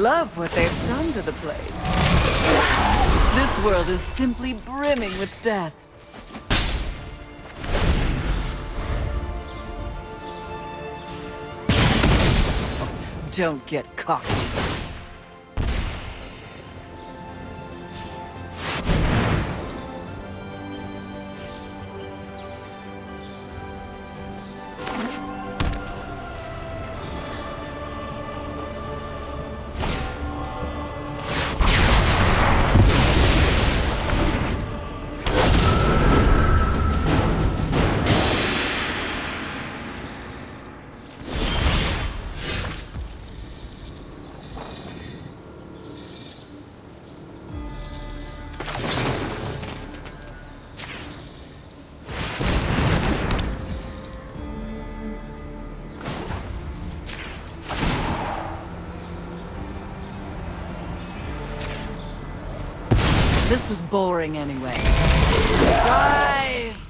love what they've done to the place. This world is simply brimming with death. Don't get cocky. This was boring anyway. Rise!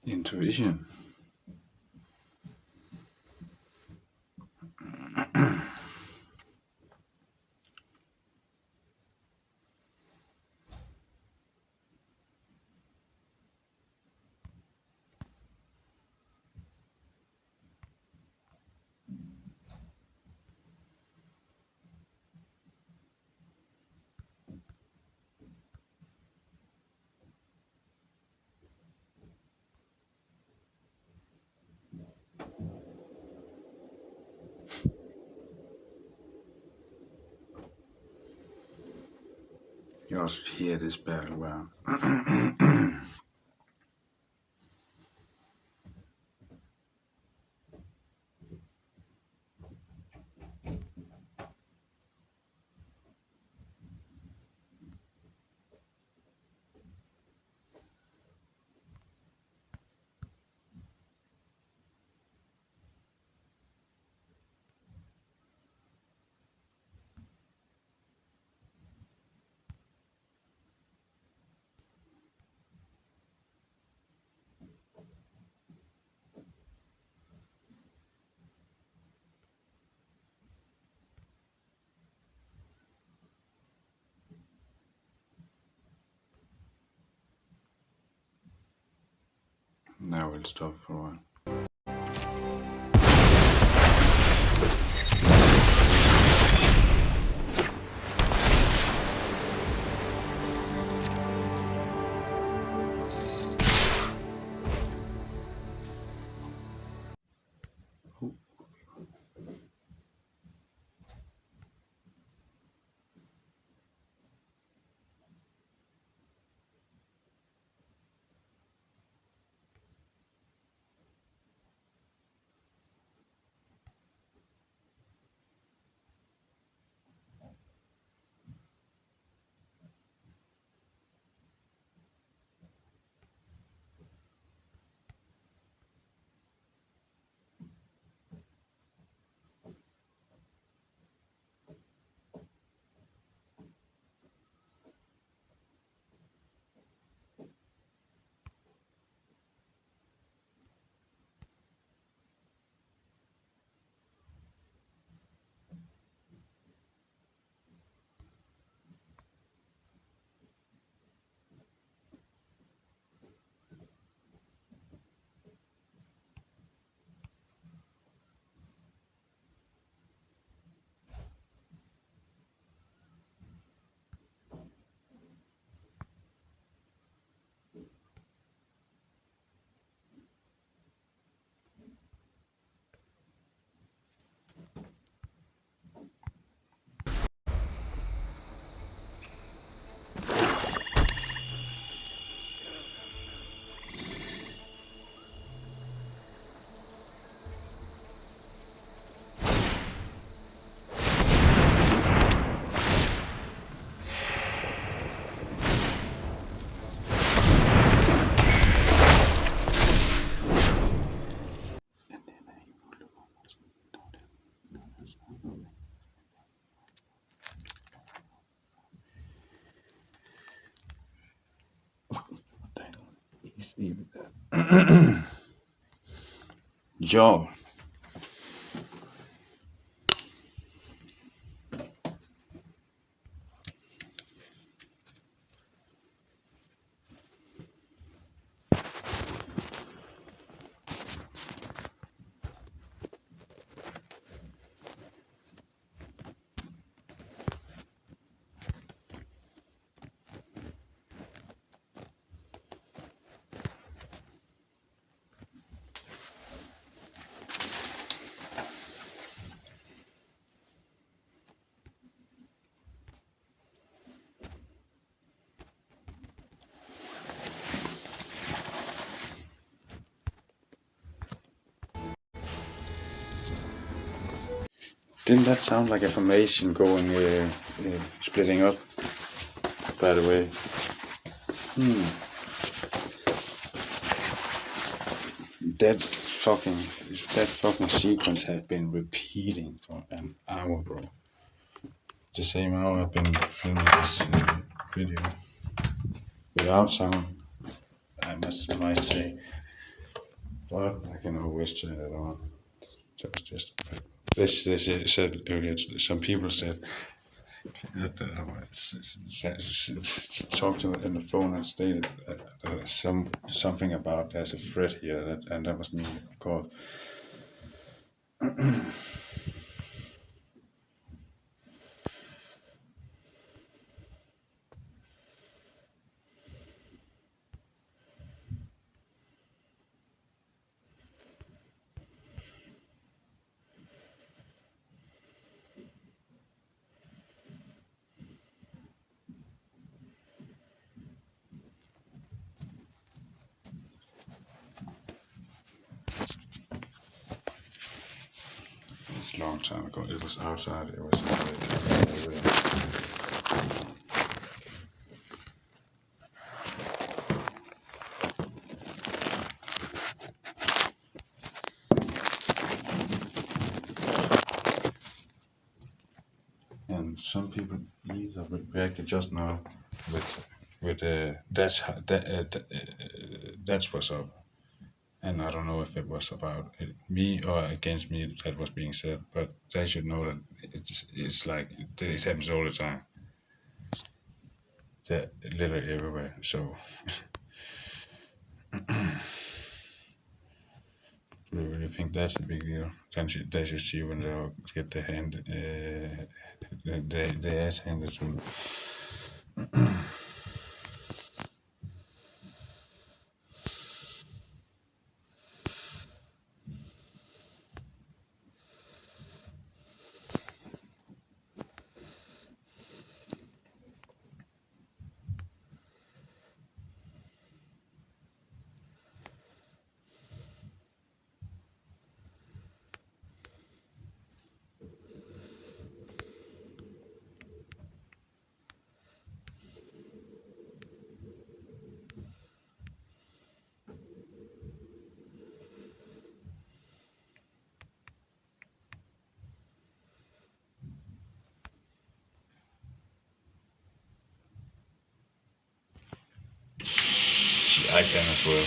Intuition. Jeg should hear this very well. Now we'll stop for a while. Yo. Didn't that sound like a formation going, splitting up, by the way? That fucking sequence had been repeating for an hour, bro. The same hour I've been filming this video. Without sound, might say. But I can always turn it on. That was just... They said earlier, some people said that talked to it in the phone and stated something about there's a threat here, and that was me, of course. It's a long time ago. It was outside. It was and some people either reacted just now with that's what's up. And I don't know if it was about me or against me that was being said, but they should know that it's like it happens all the time. They're literally everywhere. So do you really think that's a big deal? Then they should see when they get their ass handed to them. I can as well.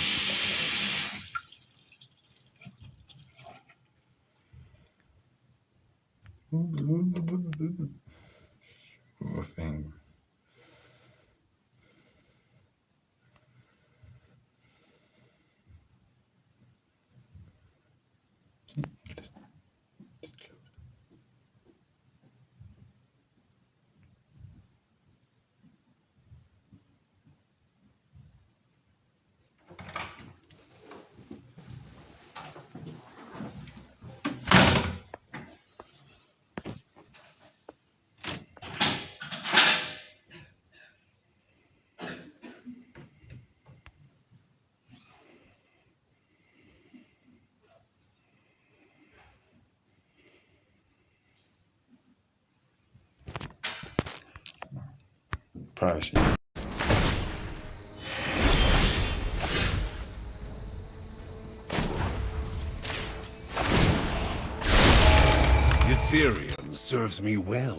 Poor thing. Privacy. You Ethereum serves me well.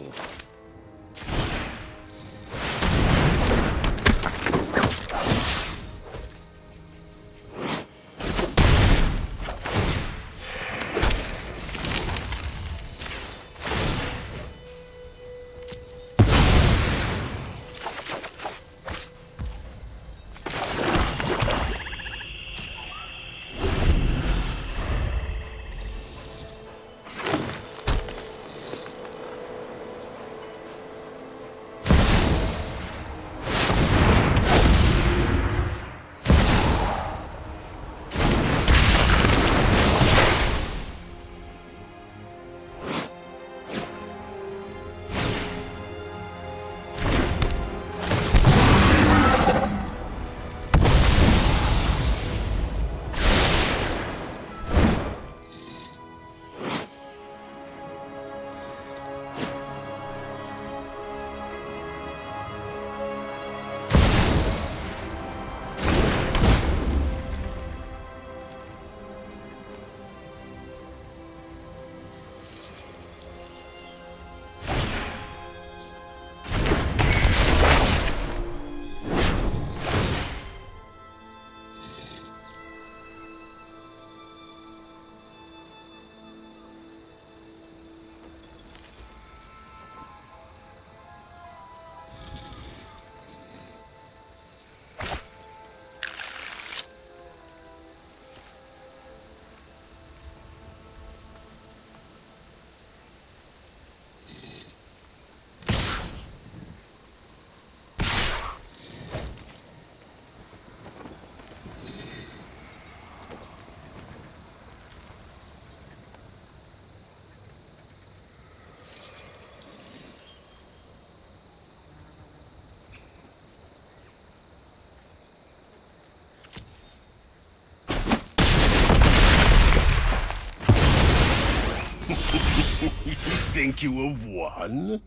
You think you have won?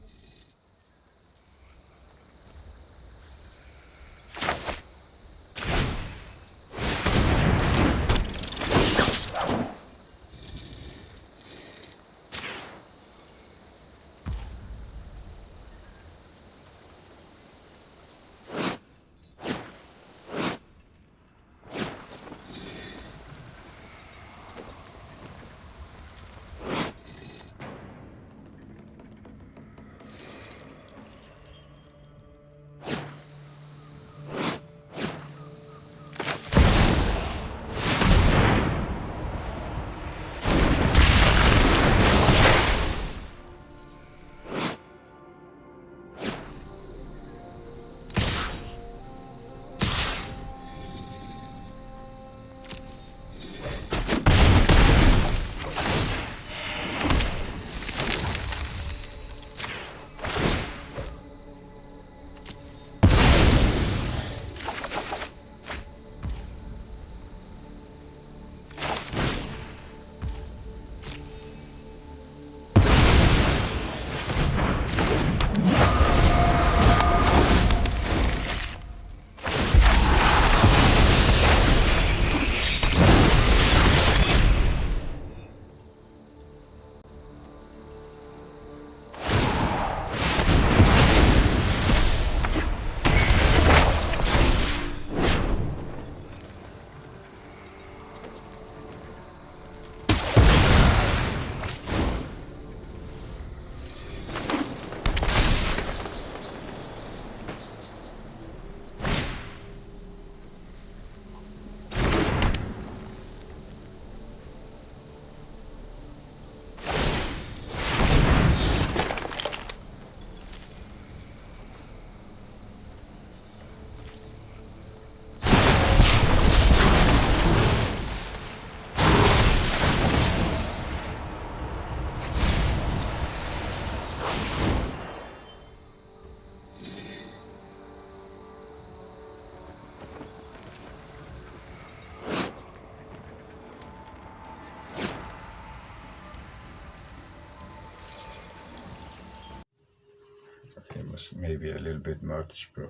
It was maybe a little bit much, bro.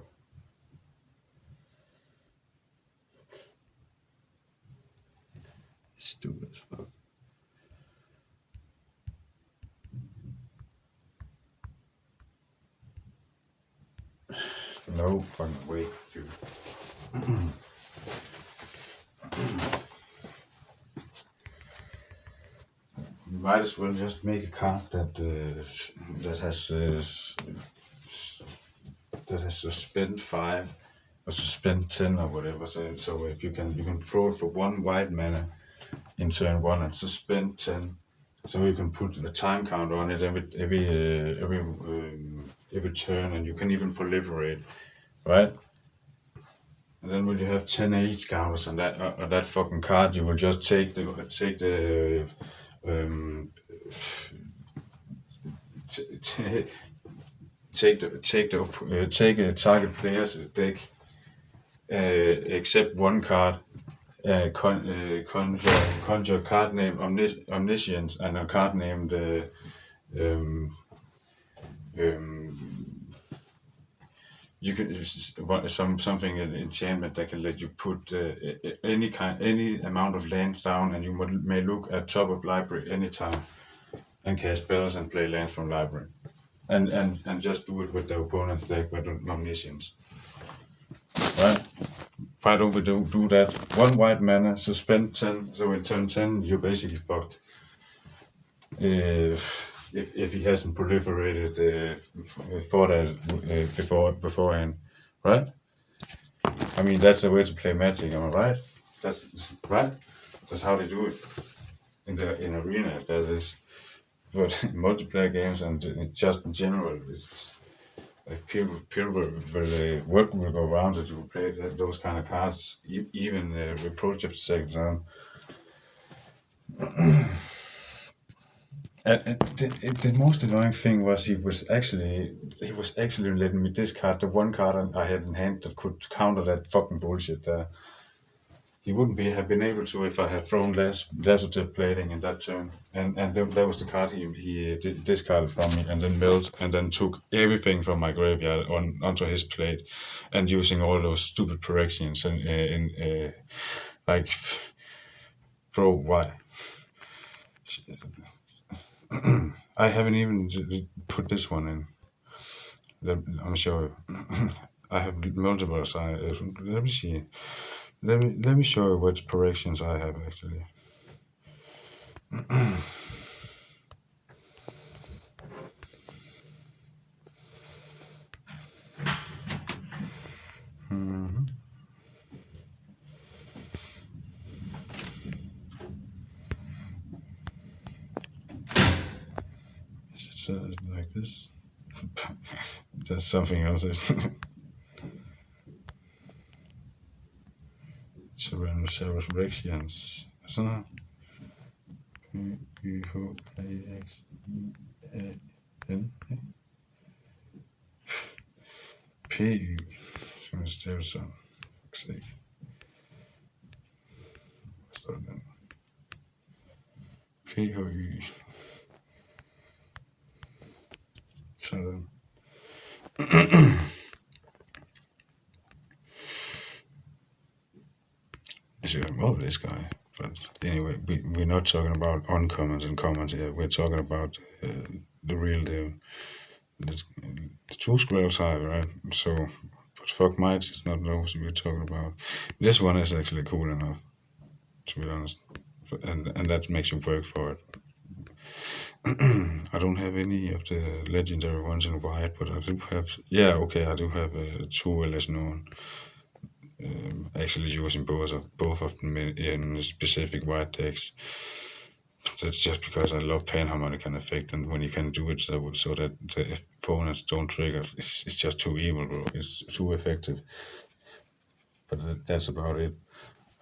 Stupid as fuck. No fucking way, dude. You might as well just make a card that has suspend 5 or suspend 10 or whatever. So if you can throw it for 1 white mana in turn 1 and suspend 10. So you can put a time counter on it every turn, and you can even proliferate, right? And then when you have 10 age counters on that fucking card, you will just take the take a target player's deck, except one card, conjure a card named Omniscience and a card named um, you can something an enchantment that can let you put any amount of lands down, and you may look at top of library anytime and cast spells and play lands from library, and just do it with the opponent's deck with Omniscience. Right? Why don't we do that? 1 white mana, suspend 10, so in turn 10 you're basically fucked. If he hasn't proliferated for that beforehand, right? I mean, that's the way to play Magic, am I right? That's right. That's how they do it in arena. That is, but in multiplayer games and just in general, it's like people will go around it to play those kind of cards, even Reproach of the Second Zone. And the most annoying thing was he was actually letting me discard the 1 card I had in hand that could counter that fucking bullshit there. He wouldn't have been able to if I had thrown Lacertip Plating in that turn, and that was the card he discarded from me, and then milled, and then took everything from my graveyard onto his plate, and using all those stupid corrections in like, bro, why? I haven't even put this one in. I'm sure I have multiple signs. Let me see. Let me show you which corrections I have actually. Is it like this? That's something else, isn't it? Tyrannosaurus Rexians, isn't it? P-Y-X-E-A-N P-Y Tyrannosaurus, for fuck's sake. What's that then? P-H-Y Sådan. I should have moved this guy. But anyway, we're not talking about uncommons and commons here. We're talking about the real deal. It's 2 scrolls high, right? So, but fuck mites, it's not those we're talking about. This one is actually cool enough, to be honest. And that makes you work for it. I don't have any of the legendary ones in white, but I do have. Yeah, okay, I do have 2 less known. Actually, using both of them in specific white decks. That's just because I love Panharmonica and effect, and when you can do it so that the opponents don't trigger, it's just too evil, bro. It's too effective. But that's about it.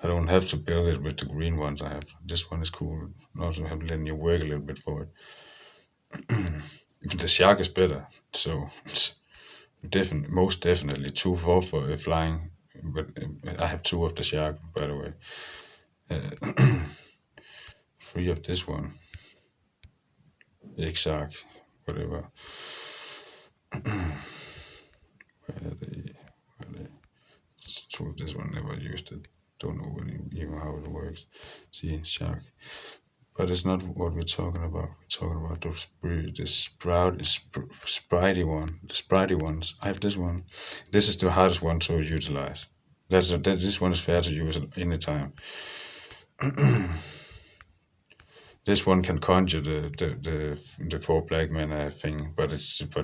I don't have to build it with the green ones I have. This one is cool. I also have letting you work a little bit for it. The shark is better, so most definitely 2/4 for flying. But I have 2 of the shark, by the way. 3 of this one. Shark, whatever. Where are they? 2 of this one, never used it. Don't know even how it works. See, shark. But it's not what we're talking about. We're talking about the spritey one. The spritey ones. I have this one. This is the hardest one to utilize. This one is fair to use at any time. This one can conjure the four black mana thing, but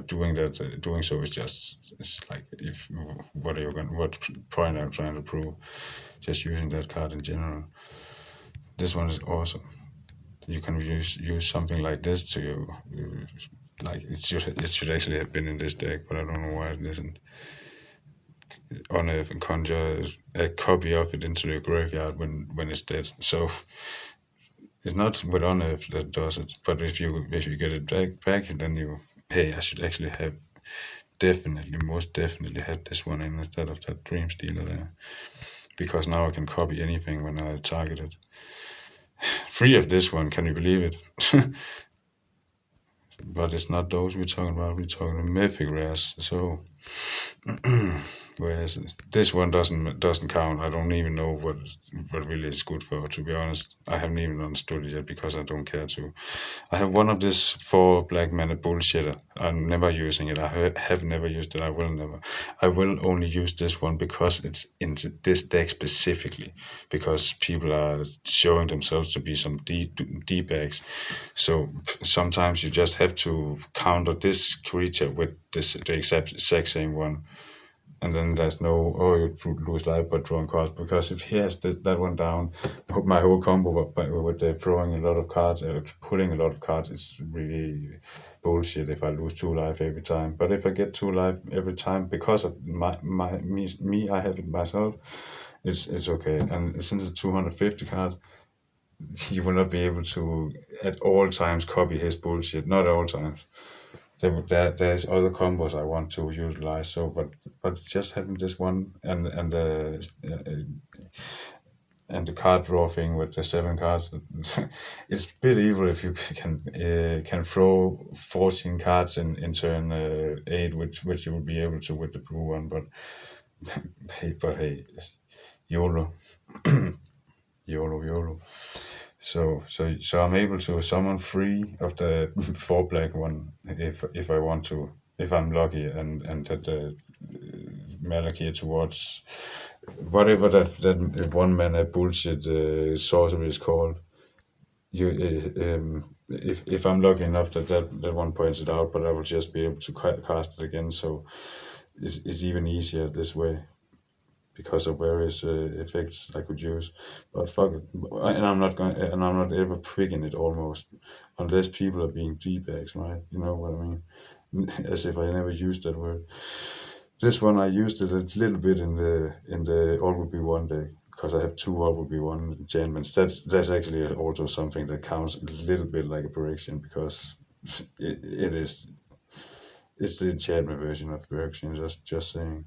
doing so is just, it's like, if what point I'm trying to prove, just using that card in general. This one is awesome. You can use something like this to, like, it should actually have been in this deck, but I don't know why it isn't. Unearth and conjure a copy of it into the graveyard when it's dead. So it's not with Unearth that does it, but if you get it back, then I should actually have most definitely had this one in instead of that Dream Stealer there, because now I can copy anything when I target it. Free of this one, can you believe it? But it's not those we're talking about. We're talking mythic rares. So whereas this one doesn't count. I don't even know what really is good for. To be honest, I haven't even understood it yet because I don't care to. I have one of this 4 black mana bullshitter. I'm never using it. I have never used it. I will never. I will only use this one because it's in this deck specifically, because people are showing themselves to be some D-bags. So sometimes you just have to counter this creature with the exact same one. And then there's no, you lose life by drawing cards, because if he has that one down, my whole combo with throwing a lot of cards, pulling a lot of cards, it's really bullshit if I lose 2 life every time. But if I get 2 life every time because of me, I have it myself, it's okay. And since it's 250 cards, you will not be able to at all times copy his bullshit. Not at all times. There's other combos I want to utilize. So, but just having this one and the card draw thing with the 7 cards, it's a bit evil if you can throw 14 cards in turn 8, which you will be able to with the blue one. But hey, YOLO, YOLO. So I'm able to summon 3 of the 4 black one if I want to, if I'm lucky, and that the Malakir towards whatever that 1 mana bullshit sorcery is called. If I'm lucky enough that one points it out, but I will just be able to cast it again. So it's even easier this way, because of various effects I could use. But fuck it, and I'm not ever picking it almost, unless people are being D-bags, right? You know what I mean? As if I never used that word. This one I used it a little bit in the All Will Be One deck, because I have 2 All Will Be One enchantments. That's actually also something that counts a little bit like a correction, because it's the enchantment version of correction. Just saying.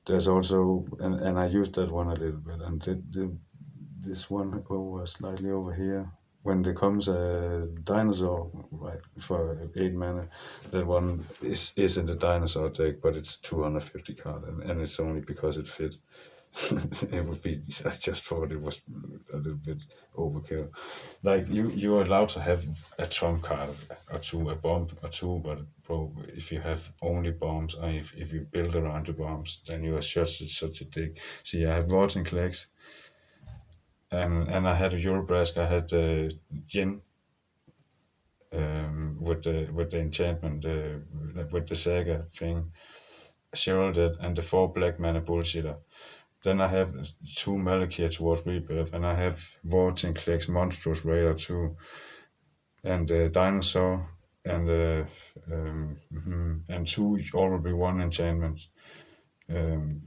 There's also, and I used that one a little bit, and this one slightly over here. When there comes a dinosaur, right, for 8 mana, that one is in the dinosaur deck, but it's 250 card, and it's only because it fit. It would be. I just thought it was a little bit overkill. Like, you're allowed to have a trump card or 2, a bomb or 2, but bro, if you have only bombs, and if you build around the bombs, then you are such a dick. See, I have Vortex Clex, and I had a Eurobrask. I had Jin, with the enchantment, with the saga thing, Heralded, and the 4 black mana bullshitter. Then I have 2 Malakir towards Rebirth, and I have Vortex Clex, Monstrous Raider 2, and Dinosaur, and 2 already 1 enchantments. And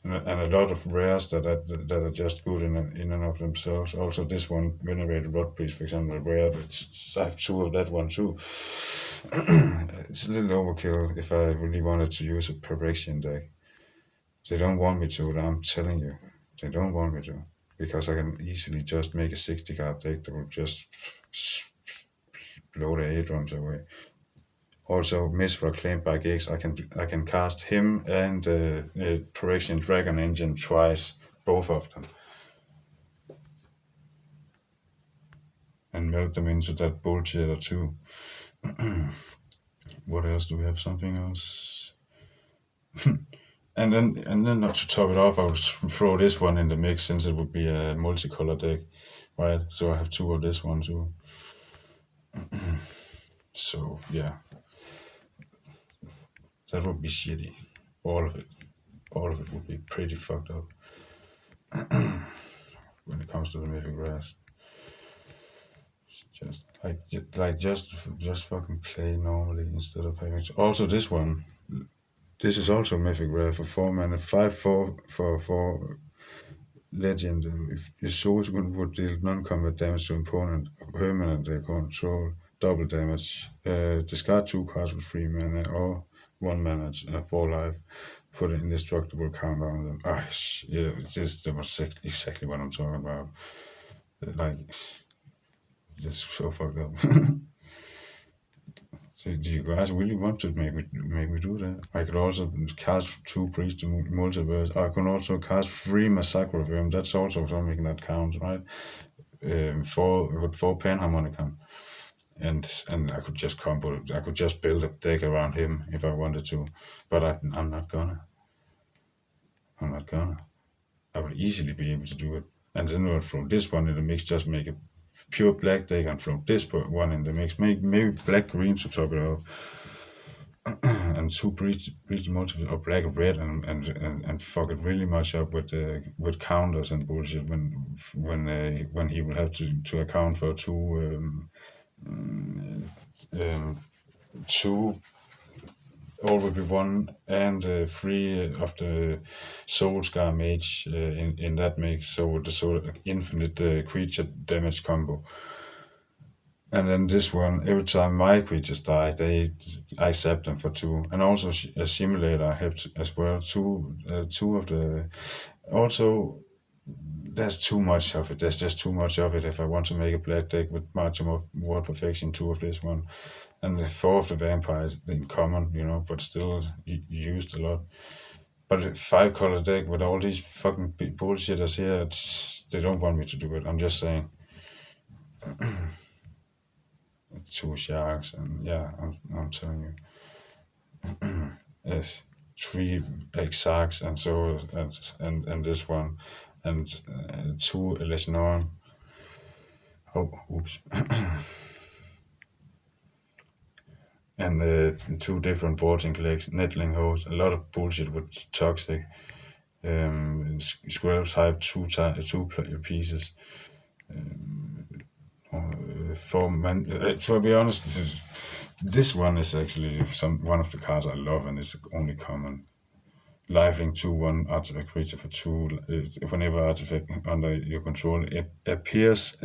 a lot of rares that are just good in and of themselves. Also, this one, Venerated Rod Priest, for example, rare. I have 2 of that one too. It's a little overkill if I really wanted to use a Perfection deck. They don't want me to, I'm telling you. They don't want me to. Because I can easily just make a 60 card deck that will just blow the 8 drums away. Also, Misra claimed by Giggs, I can cast him and Correction Dragon Engine twice, both of them. melt them into that bullshit or two. What else do we have? Something else? And then not to top it off, I would throw this one in the mix since it would be a multicolor deck, right? So I have two of this one too. So yeah, that would be shitty. All of it would be pretty fucked up when it comes to the mythic grass. Just fucking play normally instead of having to. Also this one, this is also mythic rare for 4 mana, 5/4 for legend. If your source would deal non-combat damage to opponent permanent they control, double damage. Discard 2 cards with 3 mana or 1 mana, 4 life. Put an indestructible counter on them. Yeah, that was exactly what I'm talking about. Like, it's so fucked up. So do you guys really want to make me do that? I could also cast 2 Priest to Multiverse. I can also cast 3 Massacre of them. That's also something that counts, right? 4 Panharmonicon. And I could just combo. I could just build a deck around him if I wanted to, but I'm not gonna. I would easily be able to do it, and then I'll throw this one in the mix. Just make a pure black deck and throw this one in the mix. Maybe black green to top it off, and 2 breach multiple or black red and fuck it really much up with counters and bullshit when he will have to account for 2 all will be 1 and 3 of the Soulscar Mage in that mix, so with the infinite creature damage combo. And then this one, every time my creatures die, I zap them for 2. And also a simulator I have as well. 2 of the. Also, there's too much of it. There's just too much of it if I want to make a black deck with Margin of War Perfection, 2 of this one. And the 4 of the vampires in common, but still used a lot. But a 5-color deck with all these fucking bullshitters here, they don't want me to do it. I'm just saying. 2 sharks, and yeah, I'm telling you. 3 exarchs, and so and this one, and 2 Elesnorn. Oh, oops. And 2 different Vorting legs, Nettling Host, a lot of bullshit with Toxic. Squirrels have 2 pieces. 4 man. To be honest, this one is actually one of the cards I love, and it's only common. Lifelink 2/1 artifact creature for 2. Whenever artifact under your control appears,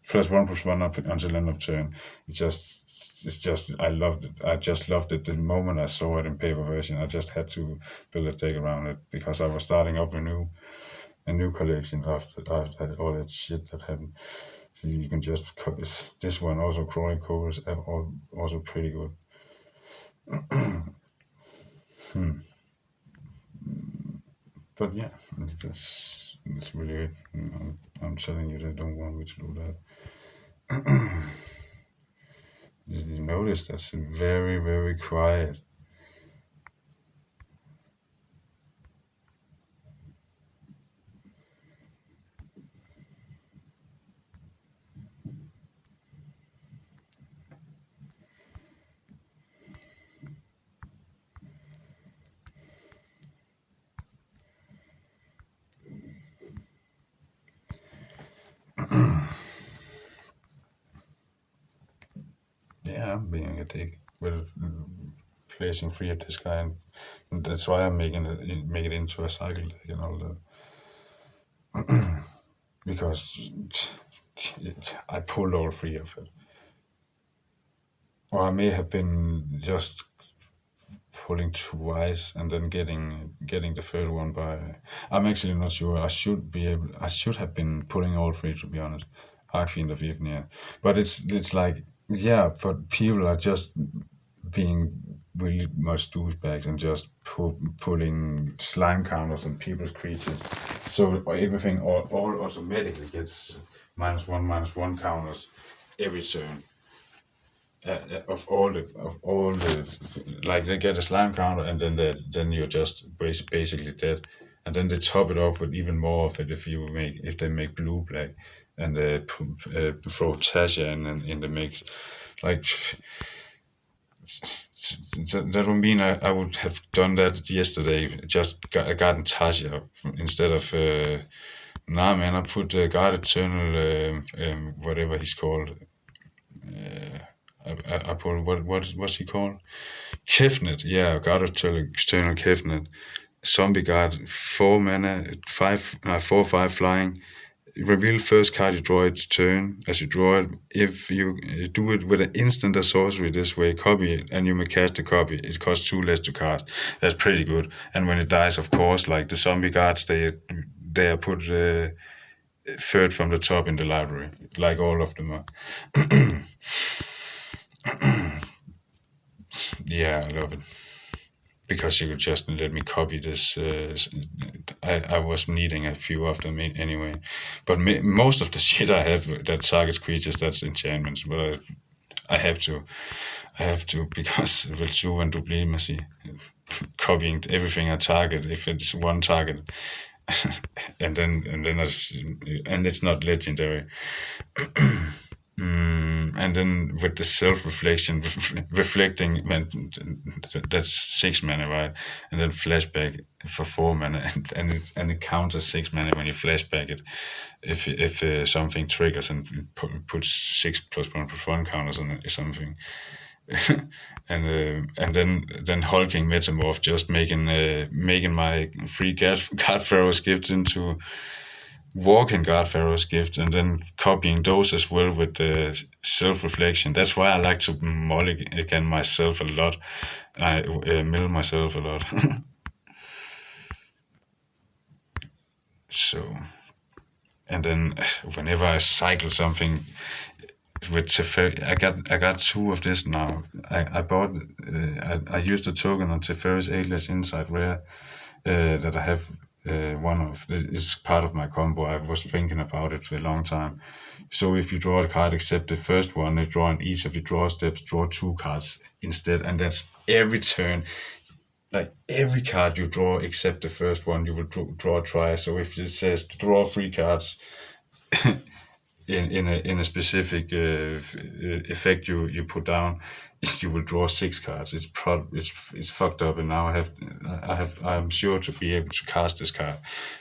+1/+1 up until end of turn. It's just I loved it. I just loved it the moment I saw it in paper version. I just had to build a deck around it because I was starting up a new collection after all that shit that happened. So you can just this one also Crawling Coals also pretty good. But yeah, that's really it. I'm telling you, they don't want me to do that. Did you notice that's very, very quiet? Yeah, I'm being a dick with placing 3 of this guy, and that's why I'm make it into a cycle deck and all that. Because I pulled all 3 of it, or I may have been just pulling twice and then getting the third one by. I'm actually not sure. I should have been pulling all 3, to be honest. Archfiend of Yvnir, but it's like, yeah, but people are just being really much douchebags and just pulling slime counters on people's creatures, so everything all automatically gets -1/-1 counters every turn. Of all the like they get a slime counter and then you're just basically dead, and then they top it off with even more of it if they make blue black and throw Tasha in the mix, like that would mean I would have done that yesterday, just gotten Tasha instead of nah man, I put guard eternal whatever he's called. I put what's he called? Kefnet, yeah, God of External Kefnet. Zombie Guard, 4 mana, 4/5 flying. Reveal first card you draw its turn as you draw it. If you do it with an instant or sorcery this way, copy it, and you may cast a copy. It costs 2 less to cast. That's pretty good. And when it dies, of course, like the zombie guards, they are put third from the top in the library, like all of them are. Yeah, I love it. Because you could just let me copy this. I was needing a few of them anyway. But most of the shit I have that targets creatures, that's enchantments. But I have to. Because Velsu and Duplimacy. Copying everything I target if it's one target. and it's not legendary. And then with the self-reflection, reflecting, man, that's 6 mana, right? And then flashback for 4 mana, and it counts as 6 mana when you flashback it. If something triggers and puts 6+1/+1 counters on it or something. and then hulking metamorph, just making my free card pharaoh's gifts into walking guard pharaoh's gift, and then copying those as well with the self-reflection. That's why I like to mulligan myself a lot. I mill myself a lot. So, and then whenever I cycle something with Teferi, I got 2 of this now. I bought I used a token on Teferi's Atlas Insight Rare that I have. One of it's part of my combo. I was thinking about it for a long time. So if you draw a card except the first one, you draw in each of your draw steps, draw 2 cards instead, and that's every turn. Like every card you draw except the first one, you will draw twice. So if it says to draw 3 cards in a specific effect you put down, you will draw 6 cards. It's fucked up, and now I'm sure to be able to cast this card,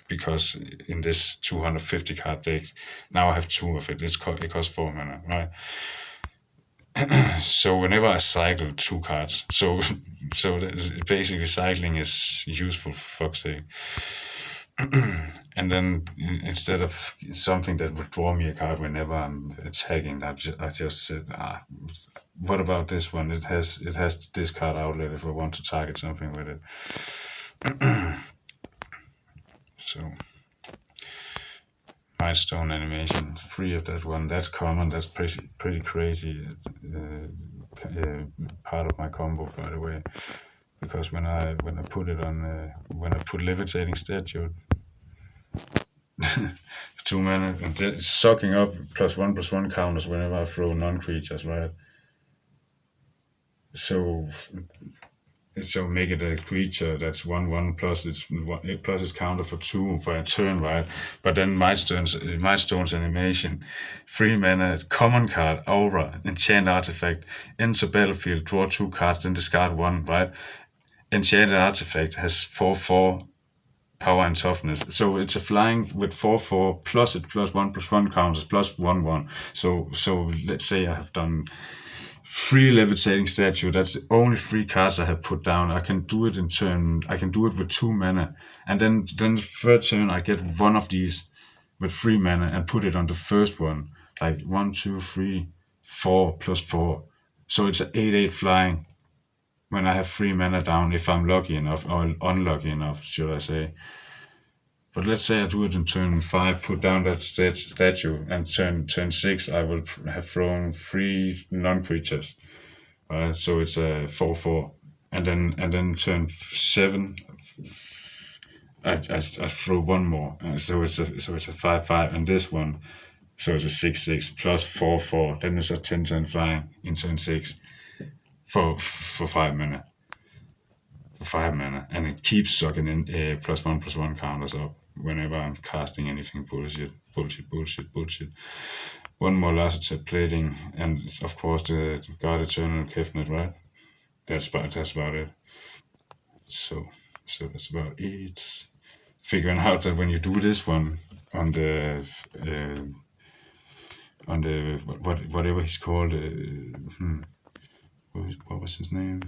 because in this 250 card deck now I have 2 of it. It costs 4 mana, right? So whenever I cycle 2 cards, so basically cycling is useful, for fuck's sake. And then instead of something that would draw me a card whenever I'm attacking, I just said, what about this one? It has this card outlet if I want to target something with it. So, milestone animation, 3 of that one. That's common. That's pretty crazy. Part of my combo, by the way. Because when I put it on, when I put levitating statue, 2 mana, and it's sucking up +1/+1 counters whenever I throw non-creatures, right? So make it a creature that's 1/1 plus its counter for 2 for a turn, right? But then Milestone's animation, 3 mana, common card, aura, enchant artifact, enter battlefield, draw 2 cards, then discard 1, right? Enchanted artifact has 4/4 power and toughness. So it's a flying with 4/4 plus it +1/+1 counters +1/1. So let's say I have done 3 levitating statue. That's the only 3 cards I have put down. I can do it in turn. I can do it with 2 mana, and then the third turn I get one of these with 3 mana and put it on the first one. Like 1, 2, 3, 4 +4. So it's an 8/8 flying. When I have 3 mana down, if I'm lucky enough, or unlucky enough, should I say. But let's say I do it in turn 5, put down that statue, and turn 6, I will have thrown 3 non-creatures. Right, so it's a 4/4, and then turn 7, I throw 1 more, so it's a 5/5, and this one So it's a 6/6 plus 4/4. Then it's a 10/10 flying in turn 6 for 5 mana. For 5 mana, and it keeps sucking in +1/+1 counters up whenever I'm casting anything bullshit. One more Lacertet plating, and of course the God Eternal Kefnet, right? That's about it. So that's about it. Figuring out that when you do this one on the whatever he's called, what was his name?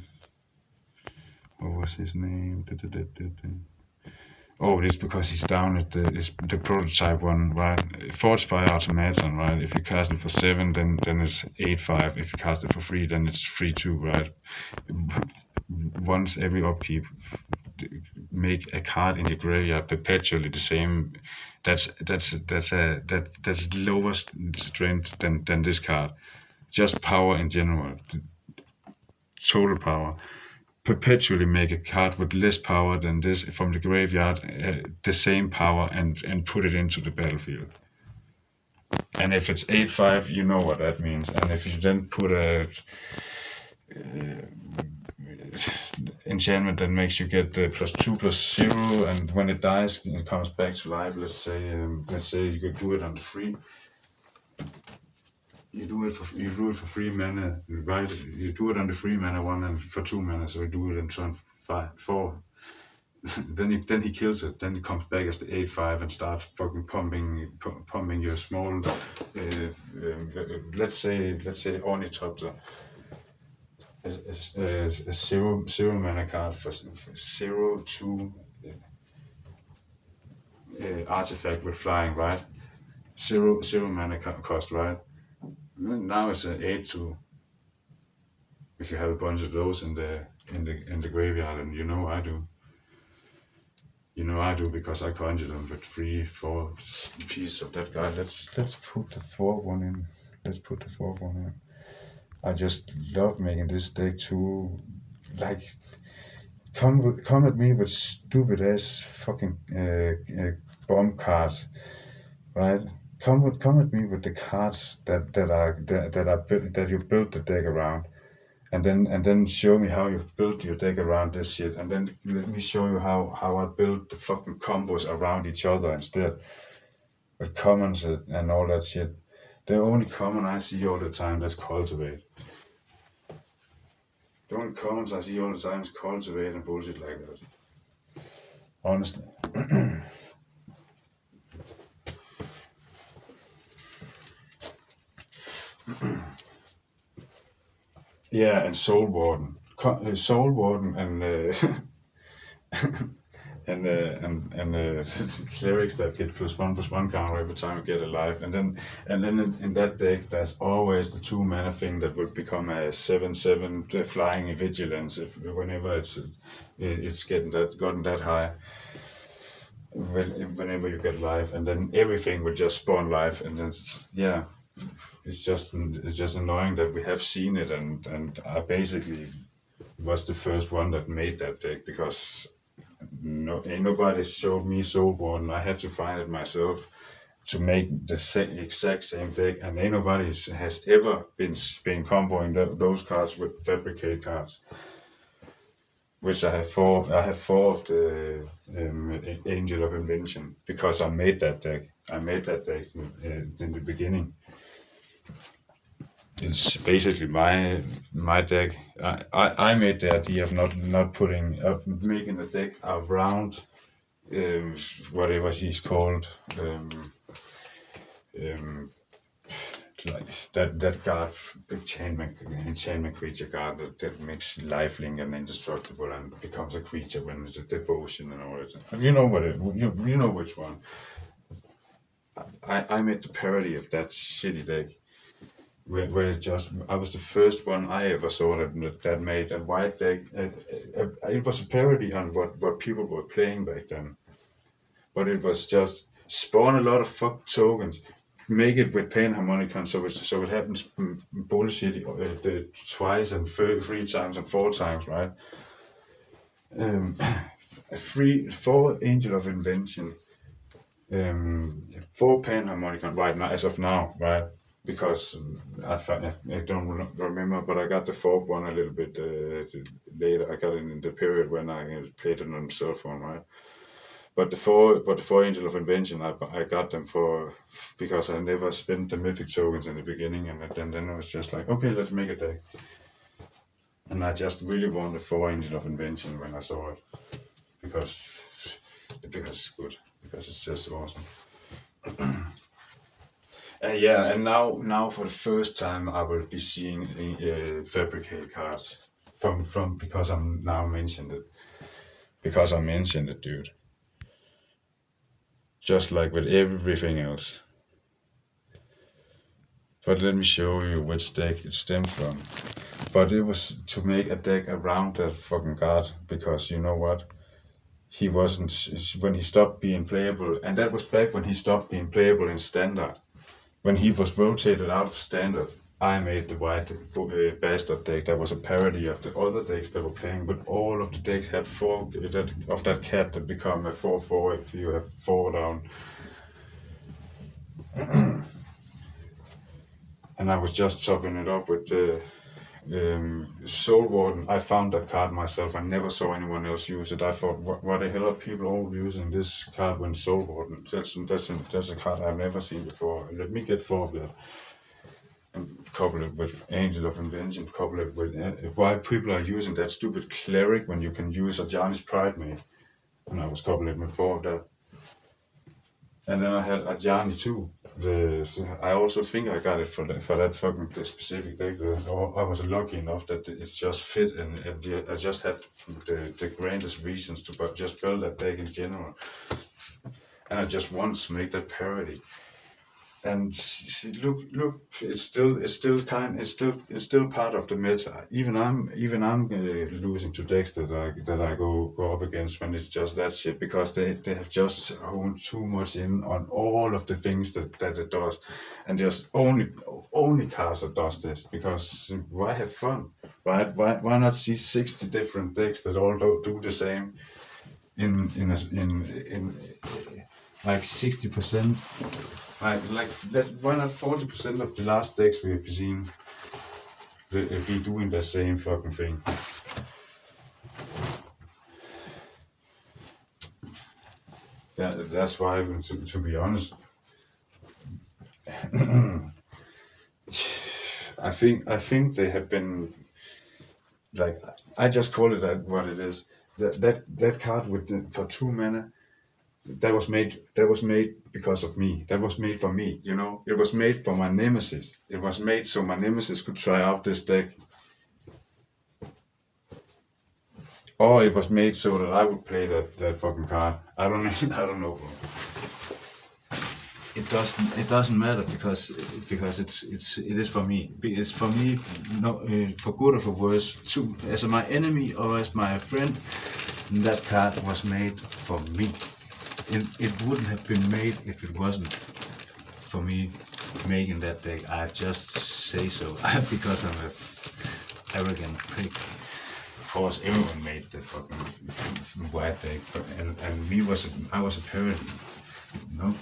Oh, it is because he's down at the prototype one, right? Fortify automaton, right? If you cast it for 7, then it's 8/5. If you cast it for 3, then it's 3/2, right? Once every upkeep, make a card in your graveyard perpetually the same. That's lower strength than this card. Just power in general, total power. Perpetually make a card with less power than this from the graveyard, the same power, and put it into the battlefield. And if it's 8/5, you know what that means. And if you then put a enchantment that makes you get +2/+0, and when it dies, it comes back to life. Let's say you could do it on the free. You do it for 3 mana, right? You do it on the 3 mana one and for 2 mana, so you do it in turn 4. then he kills it. Then it comes back as the 8/5 and starts fucking pumping your small. Let's say Ornithopter. A zero mana card for 0/2 artifact with flying, right? Zero mana cost, right? Now it's an 8/2. If you have a bunch of those in the graveyard, and you know I do. You know I do because I conjure them with 3-4 pieces of that guy. Let's put the fourth one in. I just love making this deck too. Like, come at me with stupid ass fucking bomb cards, right? Come at me with the cards that you built the deck around, and then show me how you built your deck around this shit, and then let me show you how I built the fucking combos around each other instead, with commons and all that shit. The only common I see all the time, that's cultivate. The only commons I see all the time is cultivate and bullshit like that. Honestly. Yeah, and Soul Warden. Soul Warden and clerics that get +1/+1 counter every time you get a life, and then in that deck there's always the 2 mana thing that would become a 7/7 flying vigilance whenever it's gotten that high. Whenever you get life, and then everything will just spawn life, and then it's just annoying that we have seen it, and I basically was the first one that made that deck because ain't nobody showed me Soulborn. I had to find it myself to make the exact same deck, and ain't nobody has ever been comboing those cards with Fabricate cards, which I have four. I have 4 of the Angel of Invention because I made that deck. I made that deck in the beginning. It's basically my deck. I made the idea of making the deck around whatever he's called, like that guard, enchantment creature guard that makes lifelink and indestructible and becomes a creature when it's a devotion and all that. You know you know which one. I made the parody of that shitty deck. Where I was the first one I ever saw that made a white deck. It was a parody on what people were playing back then, but it was just spawn a lot of fuck tokens, make it with Panharmonicon so it happens bullshit twice and 3 times and 4 times, right? 4 Angel of Invention. four panharmonicon right now, as of now, right? Because I don't remember, but I got the fourth one a little bit later. I got it in the period when I played it on the cell phone, right? But the four Angel of Invention, I got them for because I never spent the mythic tokens in the beginning, and then I was just like, okay, let's make a deck. And I just really wanted the four Angel of Invention when I saw it because it's good, because it's just awesome. Yeah, and now for the first time I will be seeing fabricate cards from because I'm now mentioned it. Because I mentioned it, dude. Just like with everything else. But let me show you which deck it stemmed from. But it was to make a deck around that fucking card, because you know what? He wasn't, when he stopped being playable, and that was back when he stopped being playable in standard. When he was rotated out of standard, I made the white bastard deck that was a parody of the other decks that were playing, but all of the decks had four of that cat that become a 4/4 if you have four down. And I was just topping it up with the Soul Warden. I found that card myself. I never saw anyone else use it. I thought, what the hell are people all using this card when Soul Warden? That's a card I've never seen before. Let me get four of that. And couple it with Angel of Invention, couple it with why people are using that stupid cleric when you can use a Johnny's Pride Mate. And I was coupling with four of that. And then I had Ajani too. I also think I got it for that fucking specific deck. I was lucky enough that it's just fit, and I just had the grandest reasons to just build that deck in general. And I just wanted to make that parody. And look, it's still part of the meta. Even I'm losing to decks that I go up against when it's just that shit, because they have just honed too much in on all of the things that it does, and there's only cards that does this. Because why have fun, right? Why not see 60 different decks that all do the same in like 60%. Like that, why not 40% of the last decks we've seen be doing the same fucking thing? That's why, to be honest, I think they have been like, I just call it what it is. That card for 2 mana. That was made because of me. That was made for me, you know. It was made for my nemesis. It was made so my nemesis could try out this deck. Or it was made so that I would play that fucking card. I don't know. It doesn't matter, because it is for me. It's for me, no, for good or for worse. As my enemy or as my friend, that card was made for me. It wouldn't have been made if it wasn't for me making that deck. I just say so because I'm an arrogant prick. Of course, everyone made the fucking white deck, and I was a parody, you know.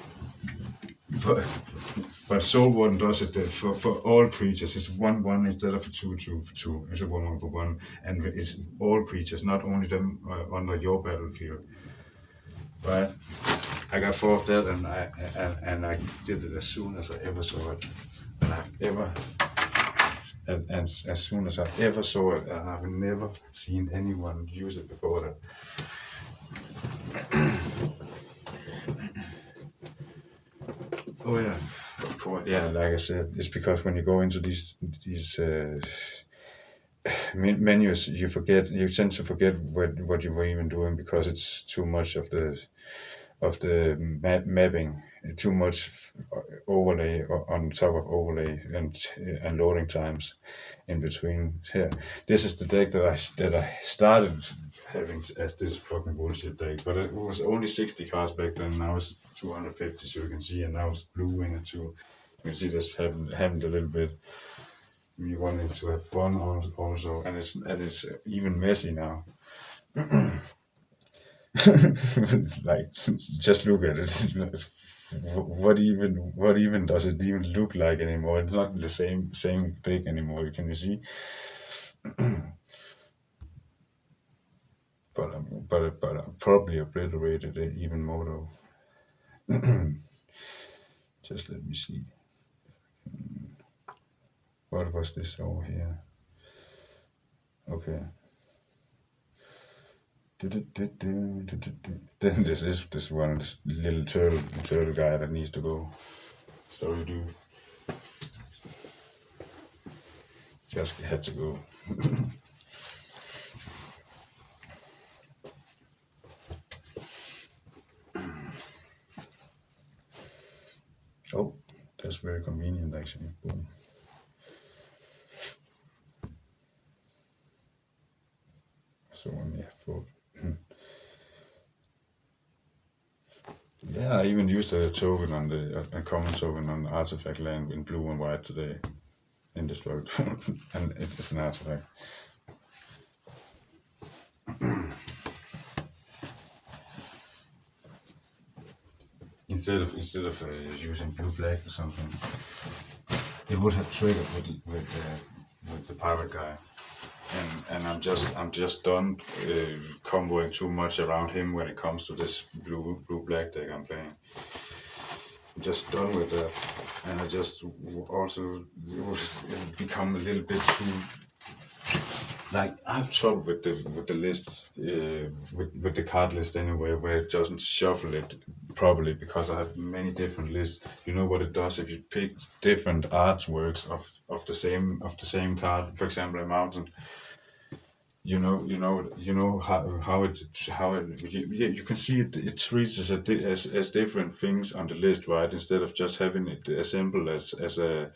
But Soul Warden does it for all creatures. It's 1/1 instead of a 2/2 for 2. It's a 1/1 for 1, and it's all creatures, not only them under your battlefield. Right, I got 4 of that, and I did it as soon as I ever saw it, and as soon as I ever saw it, and I've never seen anyone use it before that. Oh yeah, of course, yeah. Like I said, it's because when you go into these menus, you tend to forget what you were even doing, because it's too much of the mapping, too much overlay on top of overlay, and loading times in between. Here, this is the deck that I started having as this fucking bullshit deck, but it was only 60 cards back then. Now it's 250, so you can see, and now it's blue in it too. You can see this happened a little bit. We wanted to have fun also, and it's even messy now. Like, just look at it. It's what even does it even look like anymore? It's not the same thing anymore. Can you see? But I probably obliterated it even more though. Just let me see. What was this over here? Okay. Then this one, this little turtle guy that needs to go. Sorry, dude. Just had to go. Oh, that's very convenient actually. Boom. So only for yeah, I even used a token on a common token on artifact land in blue and white today. Indestructible, and it's an artifact. Instead of using blue black or something, it would have triggered with the pirate guy, and I'm just done comboing too much around him when it comes to this blue black deck I'm playing. I'm just done with that, and I just also it would become a little bit too. Like I have trouble with the lists, with the card list anyway, where it doesn't shuffle it properly because I have many different lists. You know what it does if you pick different artworks of the same card, for example, a mountain. You know how it you can see it treats as different things on the list, right? Instead of just having it assembled as a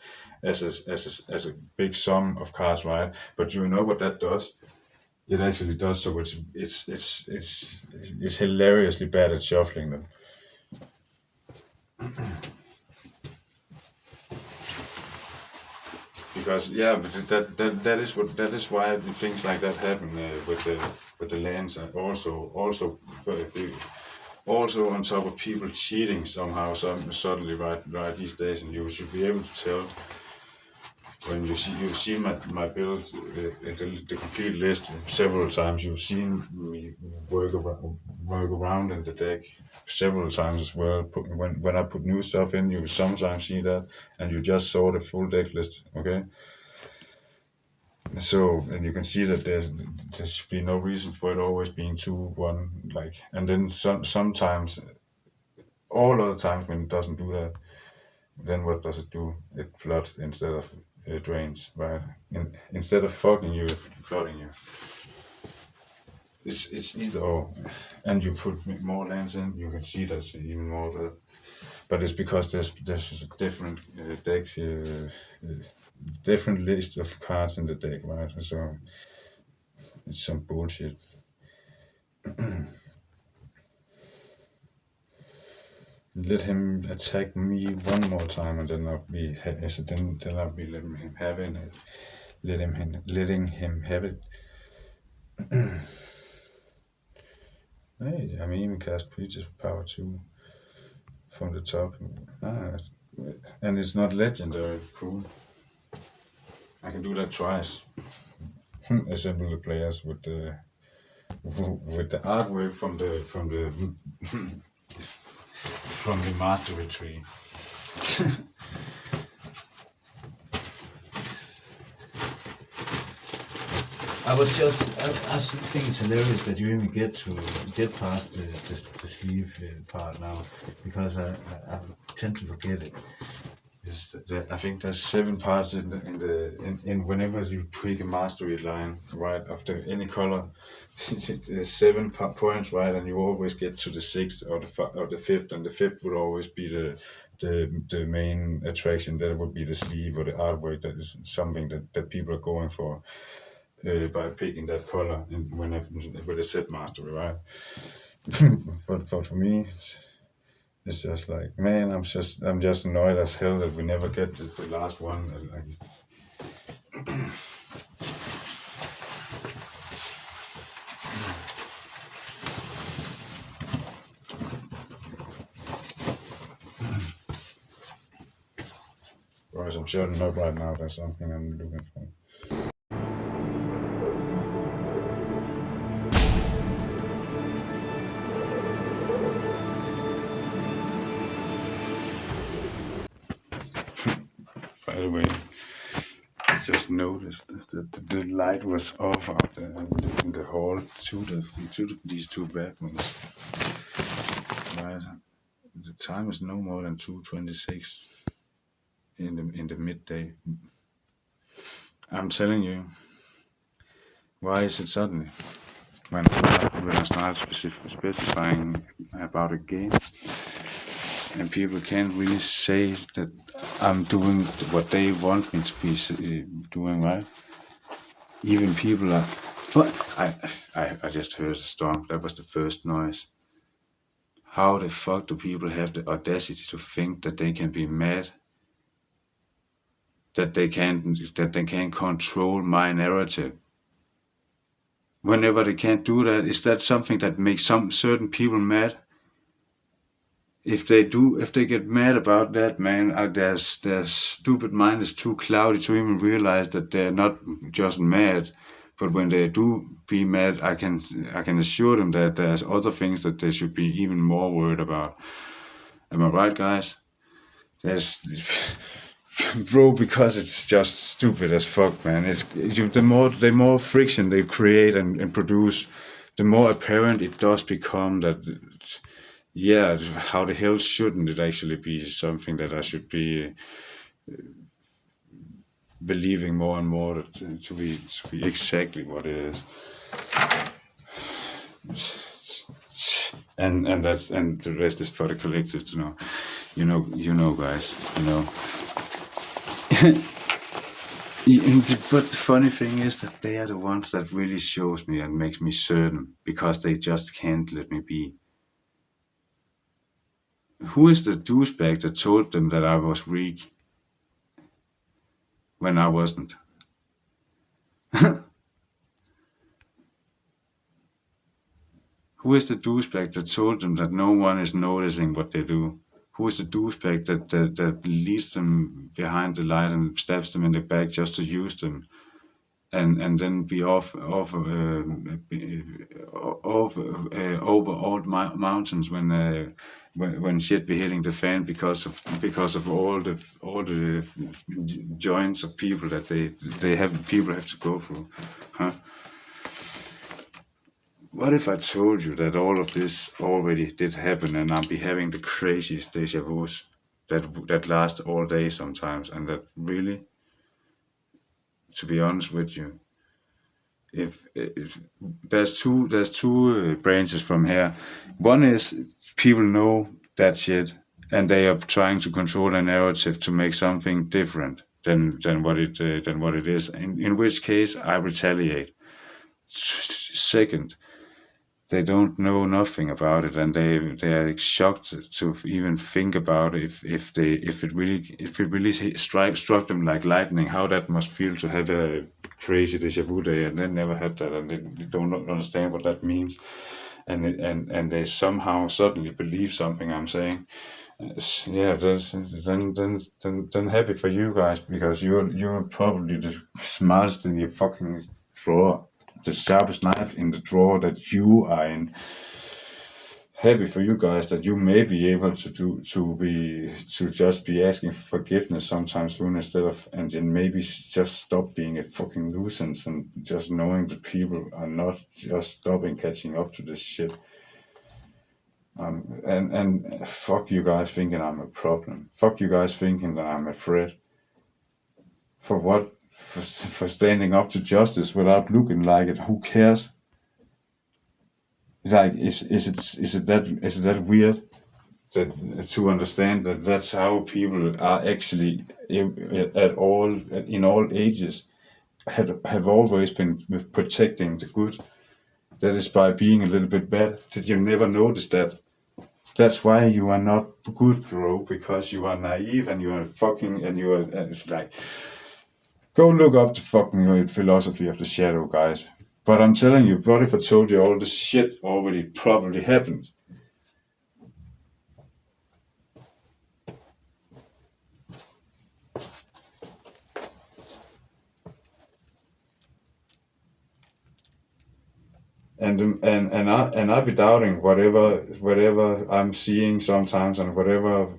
big sum of cards, right? But you know what that does? It actually does. So it's hilariously bad at shuffling them. Because yeah, but that is why things like that happen with the lands, and also on top of people cheating somehow suddenly right these days, and you should be able to tell when you've seen my build, the complete list several times. You've seen me work around in the deck several times as well. When I put new stuff in, you sometimes see that, and you just saw the full deck list. Okay. So, and you can see that there should be no reason for it always being 2-1, like, and then sometimes, all other times when it doesn't do that, then what does it do? It floods instead of it drains, right? Instead of fucking you, it's flooding you. It's either or, and you put more lands in, you can see that's even more of that. But it's because there's different deck, different list of cards in the deck, right? So it's some bullshit. Let him attack me one more time, and then I'll be then I'll be letting him have it. Letting him have it. Hey, I mean, even cast creatures with power 2 from the top. And it's not legendary. Cool. I can do that twice. Assemble the players with the artwork from the mastery tree. I think it's hilarious that you even get past the sleeve part now, because I tend to forget it. I think there's 7 parts in whenever you pick a mastery line, right, after any color, there's 7 points, right, and you always get to the 6th or the 5th, and the 5th will always be the main attraction. That would be the sleeve or the artwork. That is something that people are going for by picking that color with a set mastery, right? But for me, it's just like, man, I'm just annoyed as hell that we never get the last one. Like, Because I'm shutting up right now. There's something I'm looking for. By the way, I just noticed that the light was off out there in the hall to these two bathrooms. Right. The time is no more than 2:26 in the midday. I'm telling you, why is it suddenly when I start specifying about a game, and people can't really say that I'm doing what they want me to be doing, right? Even people are. I just heard a storm. That was the first noise. How the fuck do people have the audacity to think that they can be mad? That they can control my narrative? Whenever they can't do that, is that something that makes some certain people mad? If they get mad about that, man, their stupid mind is too cloudy to even realize that they're not just mad. But when they do be mad, I can assure them that there's other things that they should be even more worried about. Am I right, guys? There's bro, because it's just stupid as fuck, man. The more friction they create and produce, the more apparent it does become that. Yeah, how the hell shouldn't it actually be something that I should be believing more and more to be exactly what it is? And the rest is for the collective to know. You know, guys. But the funny thing is that they are the ones that really shows me and makes me certain, because they just can't let me be. Who is the douchebag that told them that I was weak when I wasn't? Who is the douchebag that told them that no one is noticing what they do? Who is the douchebag that leads them behind the light and stabs them in the back just to use them, and then be off over all mountains when shit be hitting the fan because of all the joints of people that they have to go through, huh? What if I told you that all of this already did happen, and I'll be having the craziest deja vus that last all day sometimes, and that really, to be honest with you, if there's two branches from here. One is people know that shit, and they are trying to control the narrative to make something different than what it is. In which case, I retaliate. Second, they don't know nothing about it, and they are shocked to even think about it. If it really struck them like lightning, how that must feel to have a crazy deja vu day, and they never had that, and they don't understand what that means, and they somehow suddenly believe something I'm saying. Yeah, then happy for you guys, because you're probably the smartest in your fucking drawer, the sharpest knife in the drawer that you are in. Happy for you guys that you may be able to just be asking for forgiveness sometime soon, and then maybe just stop being a fucking nuisance, and just knowing that people are not just stopping catching up to this shit. And fuck you guys thinking I'm a problem. Fuck you guys thinking that I'm a threat. For what? For standing up to justice without looking like it. Who cares? Like, is it that weird to understand that that's how people are actually in all ages have always been protecting the good? That is by being a little bit bad. Did you never notice that? That's why you are not good, bro, because you are naive and you are it's like, go look up the fucking philosophy of the shadow, guys. But I'm telling you, what if I told you all this shit already probably happened? I be doubting whatever I'm seeing sometimes and whatever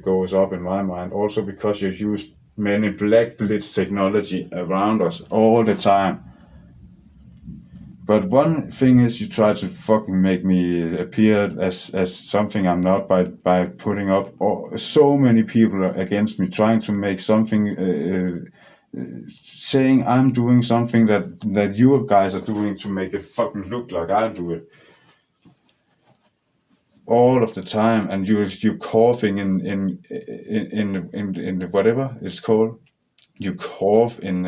goes up in my mind. Also because you use many black blitz technology around us all the time. But one thing is you try to fucking make me appear as something I'm not by putting up so many people against me, trying to make something, saying I'm doing something that you guys are doing to make it fucking look like I do it all of the time, and you coughing in whatever it's called. You cough in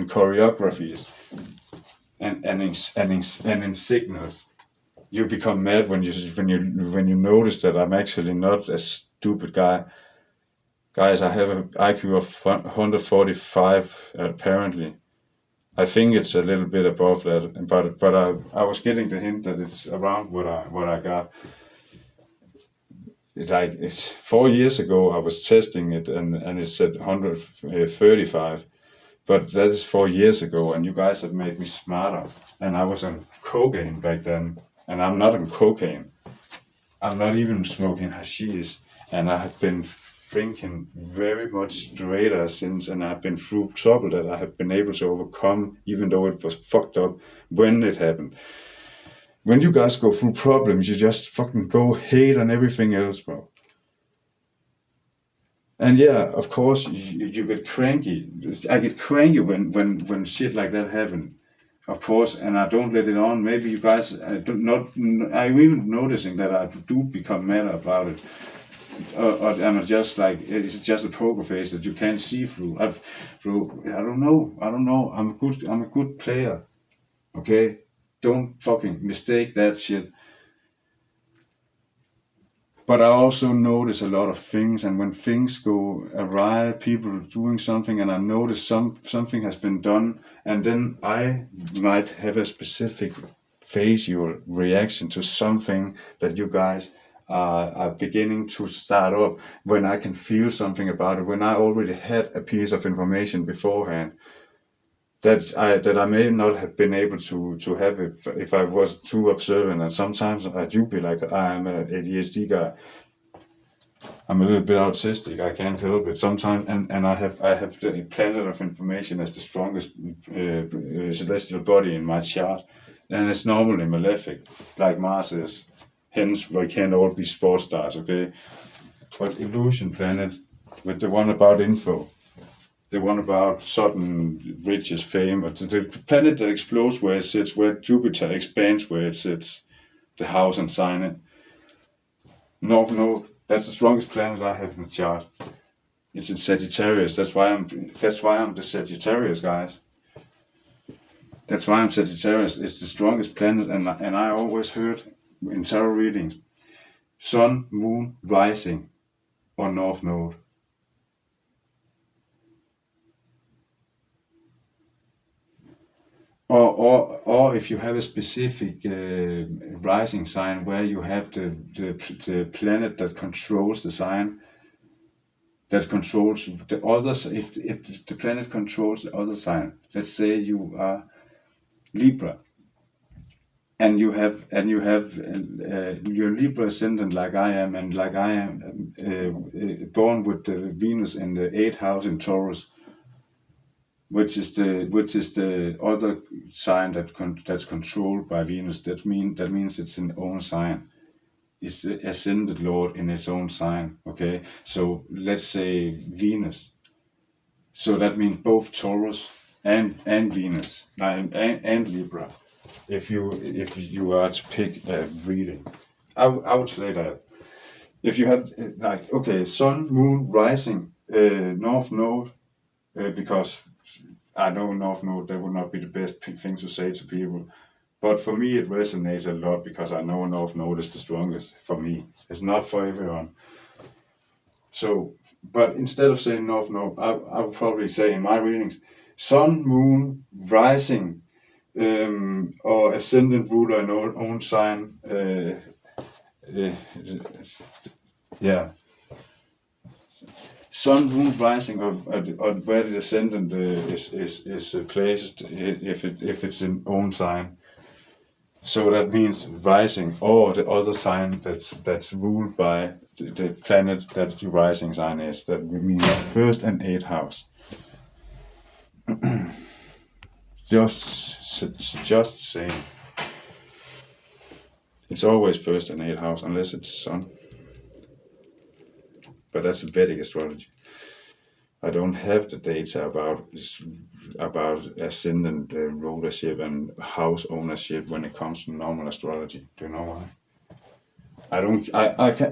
choreographies and in signals. You become mad when you notice that I'm actually not a stupid guy. Guys, I have an IQ of 145 apparently. I think it's a little bit above that, but I was getting the hint that it's around what I got. It's 4 years ago I was testing it and it said 135. But that is 4 years ago, and you guys have made me smarter. And I was on cocaine back then, and I'm not on cocaine. I'm not even smoking hashish, and I have been drinking very much straighter since, and I've been through trouble that I have been able to overcome, even though it was fucked up when it happened. When you guys go through problems, you just fucking go hate on everything else, bro. And yeah, of course, you get cranky. I get cranky when shit like that happen, of course, and I don't let it on. Maybe you guys I'm even noticing that I do become mad about it. Or am I just like, it's just a poker face that you can't see through? I don't know. I'm a good player. Okay? Don't fucking mistake that shit. But I also notice a lot of things, and when things go awry, people are doing something, and I notice something has been done, and then I might have a specific facial reaction to something that you guys are beginning to start up, when I can feel something about it, when I already had a piece of information beforehand that I may not have been able to have if I was too observant. And sometimes I do be like, I'm an ADHD guy. I'm a little bit autistic. I can't help it sometimes, and I have the planet of information as the strongest celestial body in my chart, and it's normally malefic, like Mars is. Hence, we can't all be sports stars, okay? But illusion planet, with the one about info, the one about sudden riches, fame, or the planet that explodes where it sits, where Jupiter expands where it sits, the house and sign it. North Node, that's the strongest planet I have in the chart. It's in Sagittarius. That's why I'm the Sagittarius, guys. That's why I'm Sagittarius. It's the strongest planet, and I always heard in tarot readings, Sun, Moon, Rising, or North Node. Or if you have a specific rising sign where you have the planet that controls the sign, that controls the others. If the planet controls the other sign, let's say you are Libra, and you have your Libra ascendant like I am, and like I am born with the Venus in the 8th house in Taurus, which is the other sign that's controlled by Venus. That means it's an own sign. It's the ascended Lord in its own sign. Okay, so let's say Venus. So that means both Taurus and Venus and Libra. If you are to pick a reading, I would say that if you have like, okay, Sun, Moon, Rising, North Node, because I know North Node, that would not be the best thing to say to people. But for me, it resonates a lot because I know North Node is the strongest for me. It's not for everyone. So, but instead of saying North Node, I would probably say in my readings, Sun, Moon, Rising, or Ascendant ruler in own sign. sun, moon, rising of where the ascendant is placed if it's in own sign. So that means rising or the other sign that's ruled by the planet that the rising sign is. That means first and eighth house. Just saying. It's always first and eighth house unless it's sun. But that's Vedic astrology. I don't have the data about ascendant rulership and house ownership when it comes to normal astrology. Do you know why?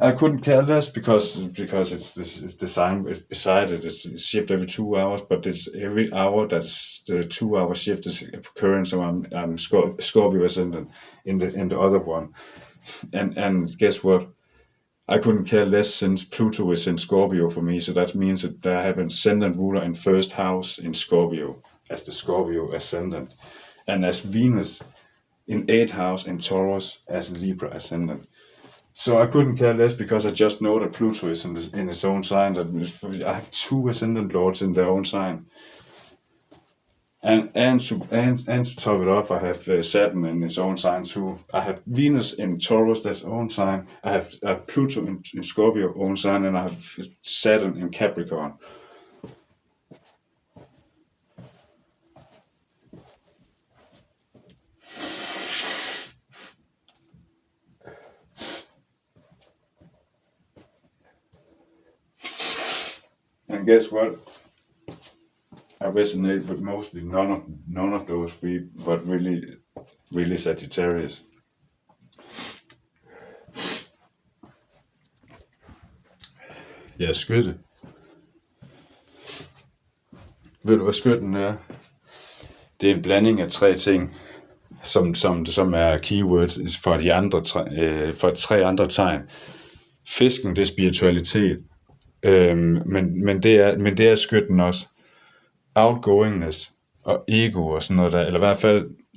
I couldn't care less because it's the sign beside it. It's shift every 2 hours, but it's every hour that's the 2 hour shift is occurring. So I'm Scorpio ascendant in the other one, and guess what? I couldn't care less since Pluto is in Scorpio for me, so that means that I have an ascendant ruler in first house in Scorpio as the Scorpio ascendant, and as Venus in eighth house in Taurus as Libra ascendant. So I couldn't care less because I just know that Pluto is in his own sign. That I have 2 ascendant lords in their own sign. And to top it off, I have Saturn in its own sign too. I have Venus in Taurus, that's own sign. I have Pluto in Scorpio, own sign, and I have Saturn in Capricorn. And guess what? I resonate with mostly none of those 3, but really Sagittarius. Ja, skytte. Ved du hvad skytten er? Det er en blanding af 3 ting, som er keyword for 3 andre tegn. Fisken, det er spiritualitet, men det er skytten også. Outgoingness og ego og sådan noget der, eller i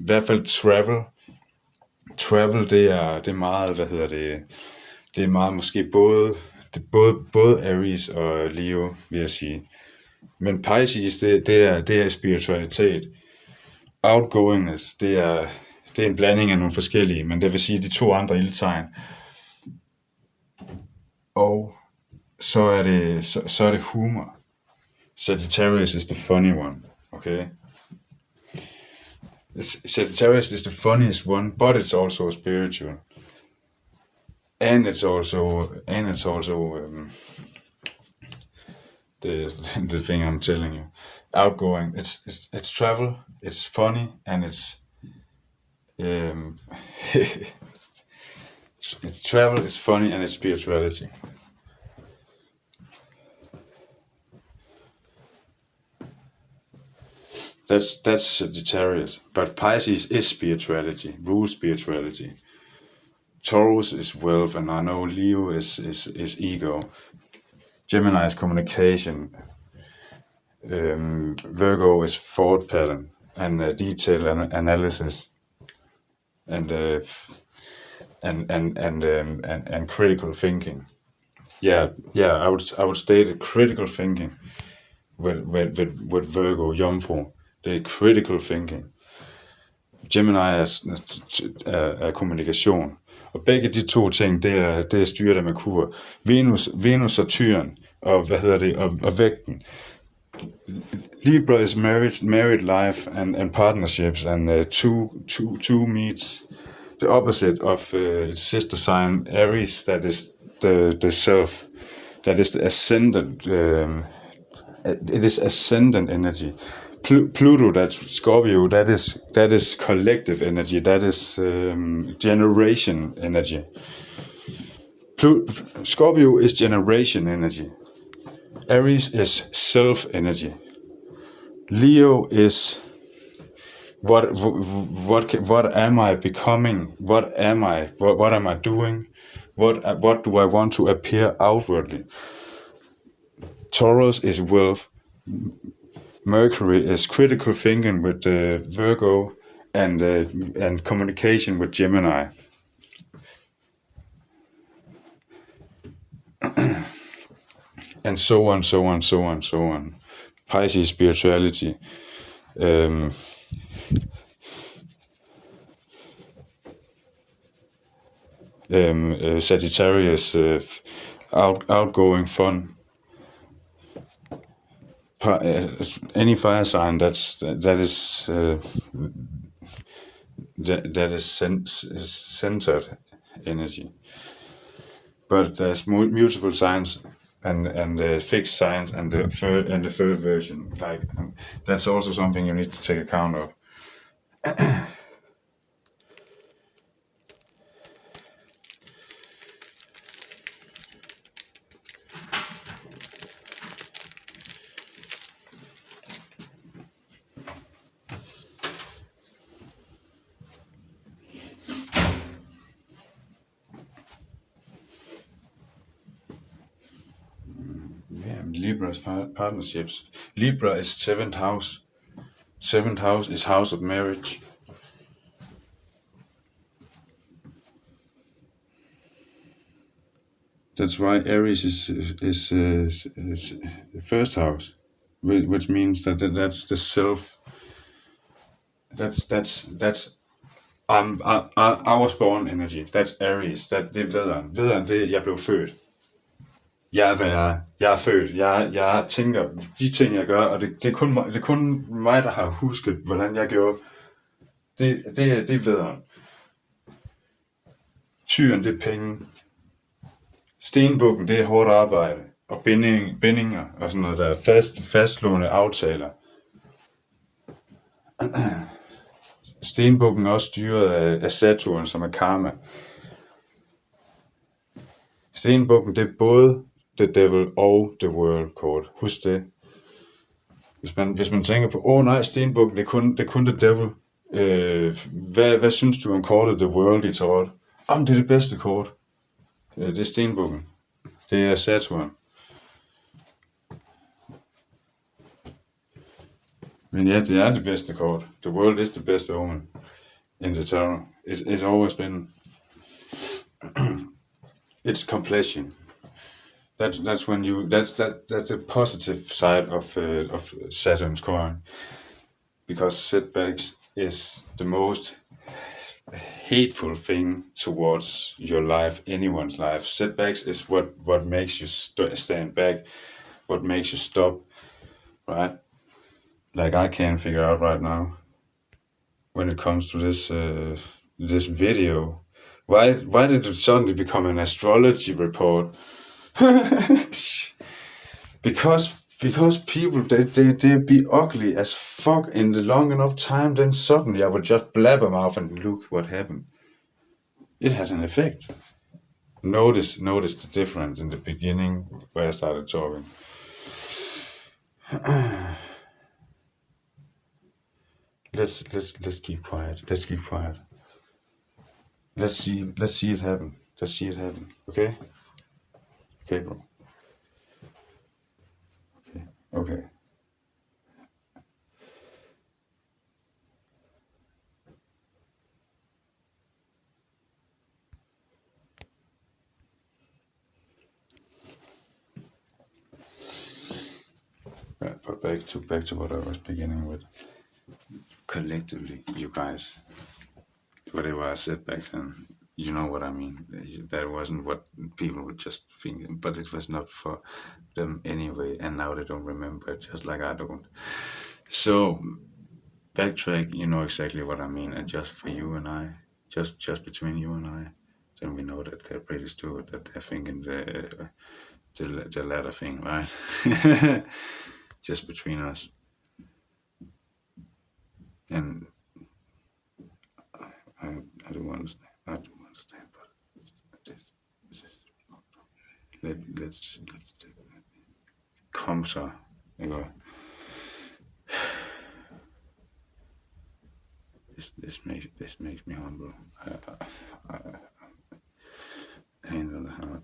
hvert fald travel. Travel, det er meget, det er meget måske både Aries og Leo, vil jeg sige. Men Pisces, det er spiritualitet. Outgoingness, det er en blanding af nogle forskellige, men det vil sige de 2 andre ildtegn. Og så er det humor. Sagittarius is the funny one, okay? Sagittarius is the funniest one, but it's also spiritual. And it's also the thing I'm telling you. Outgoing. It's travel. It's funny, and it's it's travel. It's funny, and it's spirituality. That's Sagittarius, but Pisces is spirituality, rules spirituality. Taurus is wealth, and I know Leo is ego. Gemini is communication. Virgo is thought pattern and detailed analysis, and critical thinking. Yeah. I would state critical thinking with Virgo, Jomfru. Det er critical thinking. Gemini er kommunikation. Og begge de 2 ting, det er styret af Merkur. Venus og Tyren, og og vægten. Libra is married life and partnerships, and two meets the opposite of its sister sign Aries, that is the self, that is the ascendant. It is ascendant energy. Pluto, that's Scorpio, that is collective energy, that is generation energy. Scorpio is generation energy. Aries is self energy. Leo is what am I becoming? What am I? What am I doing? What do I want to appear outwardly? Taurus is wealth. Mercury is critical thinking with Virgo, and communication with Gemini. and so on, so on, so on, so on. Pisces spirituality. Sagittarius, outgoing fun. Any fire sign that is centered energy. But there's multiple signs and fixed signs and the third version. Like that's also something you need to take account of. Yeah, Libra's partnerships. Libra is seventh house. Seventh house is house of marriage. That's why Aries is the first house, which means that's the self. That's I was born energy. That's Aries. Det er vederen. Vederen, det er, jeg blev født. Jeg er, hvad jeg er. Jeg er født. Jeg tænker de ting, jeg gør, og det er kun mig, der har husket, hvordan jeg gjorde. Det er vederen. Tyren, det er penge. Stenbukken, det er hårdt arbejde. Og bindinger og sådan noget, der er fastslående aftaler. Stenbukken er også styret af Saturn, som er karma. Stenbukken, det er både The Devil og The World kort. Husk det. Hvis man tænker på, nej, Stenbukken, det er kun The Devil. Hvad synes du om kortet The World i tarot? Det er det bedste kort. Det er Stenbukken. Det er Saturn. Men ja, det er det bedste kort. The World is the best omen in the tarot. It's always been. It's completion. That's when you. That's a positive side of Saturn's coin, because setbacks is the most hateful thing towards your life, anyone's life. Setbacks is what makes you stand back, what makes you stop, right? Like I can't figure out right now when it comes to this video. Why did it suddenly become an astrology report? because people they be ugly as fuck in the long enough time, then suddenly I would just blabber mouth and look what happened. It had an effect. Notice the difference in the beginning where I started talking. Let's keep quiet. Let's keep quiet. Let's see it happen. Let's see it happen. Okay? Okay, bro. Okay. But back to what I was beginning with. Collectively, you guys, whatever I said back then, you know what I mean. That wasn't what people were just thinking, but it was not for them anyway, and now they don't remember it, just like I don't. So, backtrack, you know exactly what I mean, and just for you and I, just between you and I, then we know that they're pretty stupid, that they're thinking the latter thing, right? Just between us. And I do understand. I do understand, but let's kom så, ikke? This makes me humble. Hand on the heart.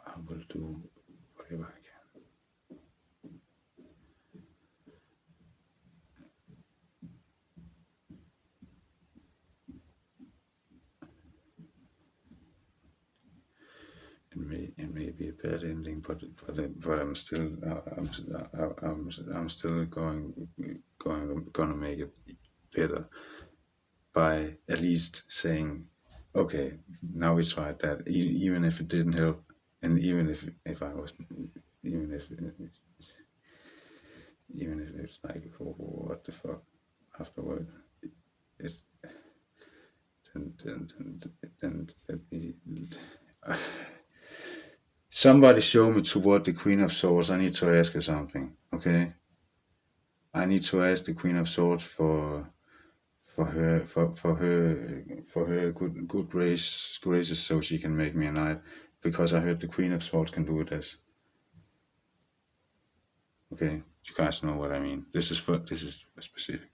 I will do whatever I can. it may be a bad ending, but I'm still gonna make it better by at least saying, okay, now we tried that, even if it didn't help, and if I was, even if even if it's like, oh, what the fuck afterward, it's then let me. Somebody show me toward the Queen of Swords. I need to ask her something. Okay, I need to ask the Queen of Swords for her good graces so she can make me a knight, because I heard the Queen of Swords can do this. Okay, you guys know what I mean. This is a specific.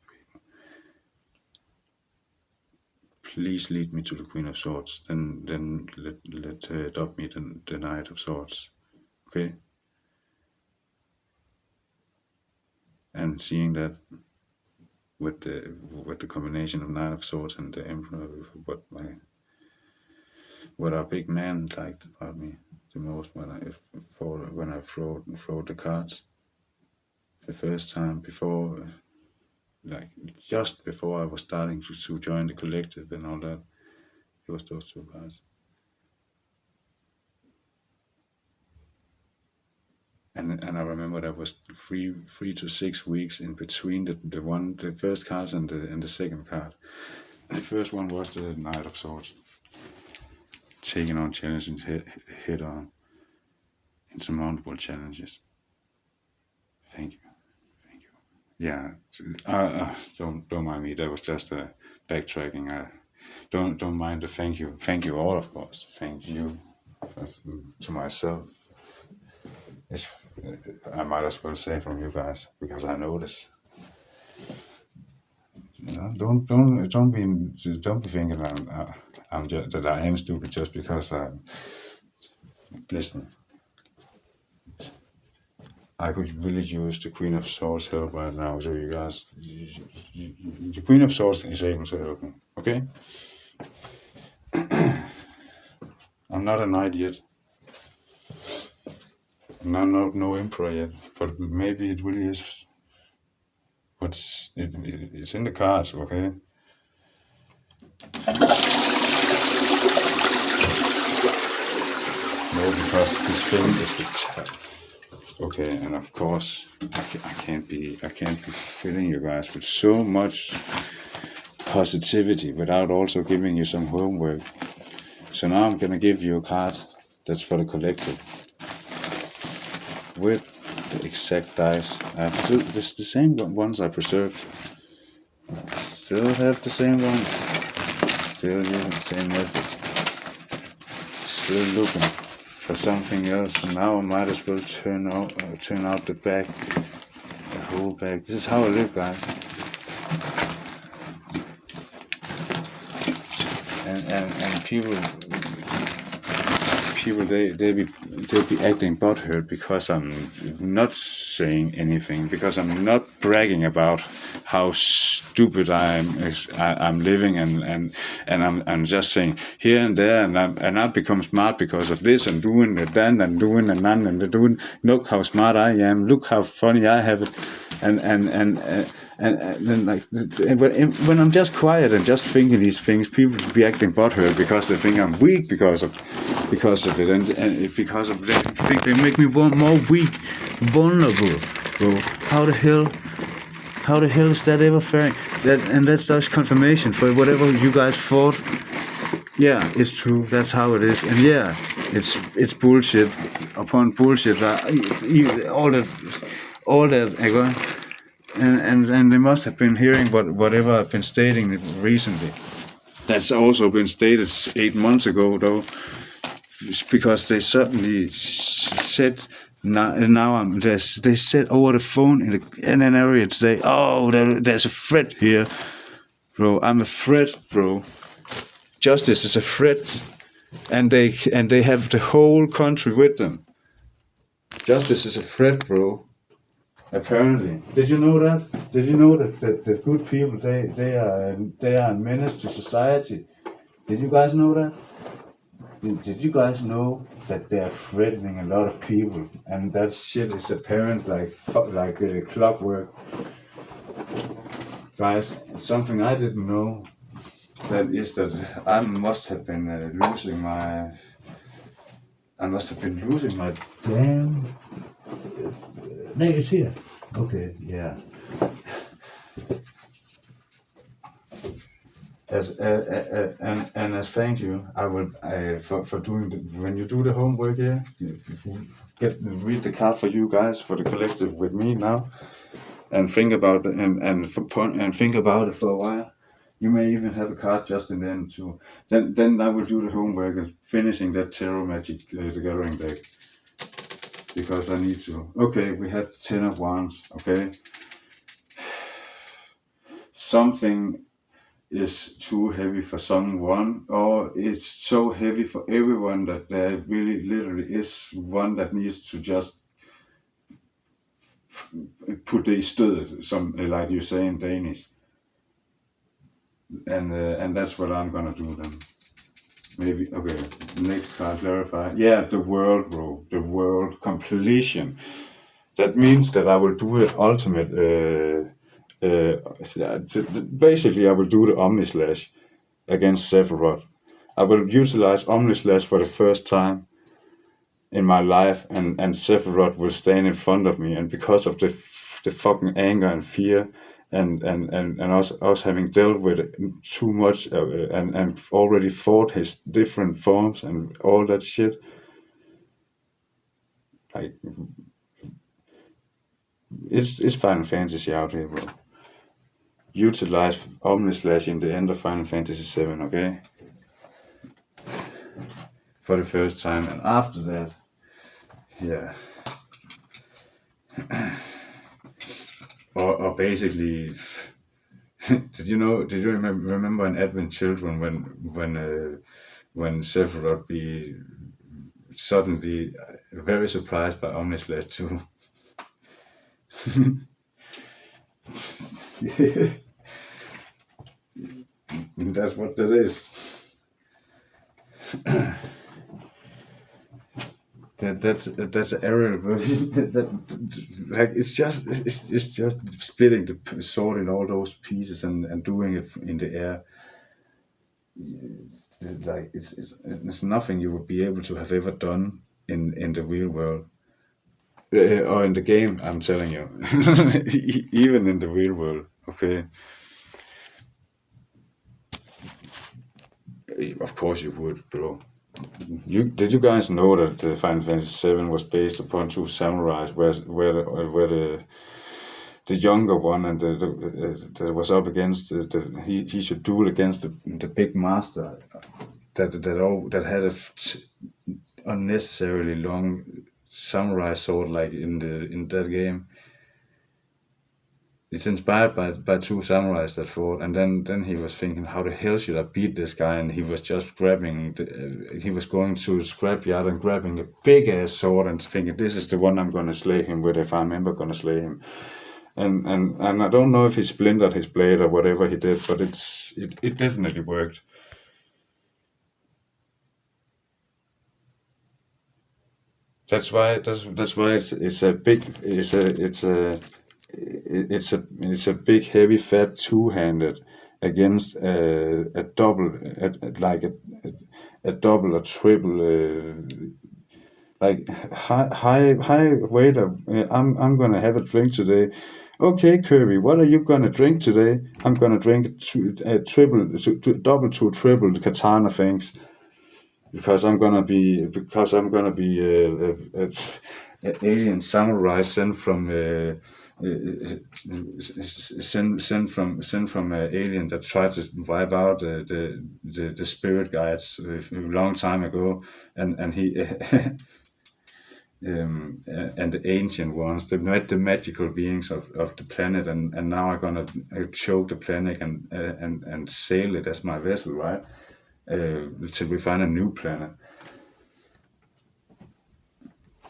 Please lead me to the Queen of Swords. Then let her adopt me the Knight of Swords. Okay. And seeing that with the combination of Knight of Swords and the Emperor, what our big man liked about me the most when I throw the cards the first time before, like just before I was starting to join the collective and all that, it was those two cards. And I remember there was 3 to 6 weeks in between the first card and the second card. The first one was the Knight of Swords, taking on challenges head on, insurmountable challenges. Thank you. Yeah, don't mind me. That was just a backtracking. Don't mind the thank you. Thank you all, of course. Thank you to myself. I might as well say from you guys, because I know this. You know, don't be thinking I'm just that I am stupid just because I listen. I could really use the Queen of Swords help right now, so you guys, the Queen of Swords is able to help me. Okay, I'm not a knight yet. No emperor yet, but maybe it really is. It's in the cards, okay? No, because this thing is okay, and of course I can't be filling you guys with so much positivity without also giving you some homework. So now I'm gonna give you a card that's for the collective with the exact dice. I have still the same ones I preserved. Still have the same ones. Still using the same method. Still looking for something else. And now I might as well turn out the back, the whole back. This is how I live, guys. And people they'll be acting butthurt because I'm not saying anything, because I'm not bragging about how stupid I'm living, and I'm just saying here and there, and I become smart because of this, and doing and then and doing and none and doing. Look how smart I am. Look how funny I have it, and like when I'm just quiet and just thinking these things, people be acting butthurt because they think I'm weak because of it, and because of that, they make me more weak, vulnerable. Bro, how the hell is that ever fair? That's just confirmation for whatever you guys thought. Yeah, it's true. That's how it is, and yeah, it's bullshit upon bullshit. All that, again. And they must have been hearing whatever I've been stating recently. That's also been stated 8 months ago, though, because they suddenly said they said over the phone in an area today. Oh, there's a threat here, bro. I'm a threat, bro. Justice is a threat, and they have the whole country with them. Justice is a threat, bro. Apparently, did you know that? Did you know that the good people they are a menace to society? Did you guys know that? Did you guys know that they're threatening a lot of people, and that shit is apparent like clockwork, guys? Something I didn't know that is that I must have been losing my damn. No, it's here. Okay, yeah. And as thank you, I will for doing when you do the homework here, read the card for you guys for the collective with me now, and think about it and think about it for a while. You may even have a card just in the end too. Then I will do the homework and finishing that tarot magic the gathering deck because I need to. Okay, we have 10 of Wands. Okay, something is too heavy for someone, or it's so heavy for everyone that there really literally is one that needs to just put det i stødet, some like you say in Danish. And that's what I'm gonna do then. Maybe okay. Next card, clarify. Yeah, the world, bro. The world completion. That means that I will do it ultimate. Basically, I will do the Omnislash against Sephiroth. I will utilize Omnislash for the first time in my life, and Sephiroth will stand in front of me, and because of the fucking anger and fear, and us having dealt with it too much, and already fought his different forms and all that shit, like it's Final Fantasy out here, bro. Utilize Omnislash in the end of Final Fantasy 7, okay? For the first time, and after that, yeah. Or basically, did you remember in Advent Children when Sephiroth be suddenly very surprised by Omnislash too? That's what that is. That's an aerial version. Like it's just splitting the sword in all those pieces and doing it in the air. Like it's nothing you would be able to have ever done in the real world. Or in the game, I'm telling you. Even in the real world, okay? Of course you would, bro. Did you guys know that the Final Fantasy VII was based upon two samurais, where the younger one and that was up against he should duel against the big master that had a unnecessarily long samurai sword like in that game. It's inspired by two samurais that fought, and then he was thinking, how the hell should I beat this guy? And he was just grabbing, he was going to scrapyard and grabbing a big ass sword and thinking, this is the one I'm gonna slay him with if I'm ever gonna slay him. And I don't know if he splintered his blade or whatever he did, but it definitely worked. That's why it's a big heavy fat two-handed against a double a double or triple like high weight of I'm gonna have a drink today. Okay, Kirby, what are you gonna drink today? I'm gonna drink double to triple katana things because I'm gonna be a alien samurai sent from sent from an alien that tried to wipe out the spirit guides a long time ago, and he and the ancient ones, they met the magical beings of the planet, and now I'm gonna choke the planet and sail it as my vessel, right? Till we find a new planet.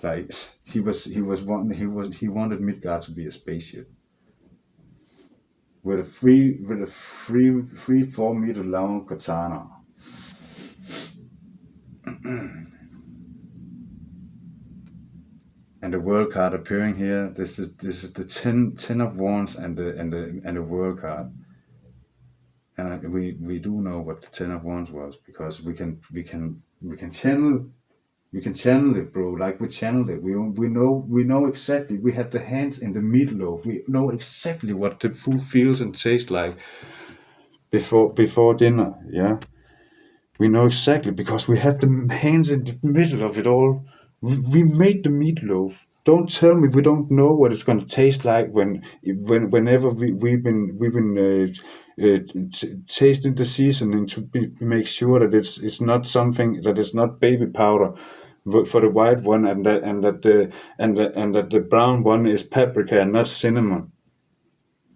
Like he wanted Midgard to be a spaceship with a 4 meter long katana. And the world card appearing here. This is the ten of wands and the world card. And we do know what the ten of wands was, because we can channel it, bro. Like we channeled it. We know exactly. We have the hands in the meatloaf. We know exactly what the food feels and tastes like before dinner. Yeah, we know exactly because we have the hands in the middle of it all. We made the meatloaf. Don't tell me we don't know what it's going to taste like whenever we've been tasting the seasoning to make sure that it's not something that is not baby powder for the white one, and that the brown one is paprika and not cinnamon,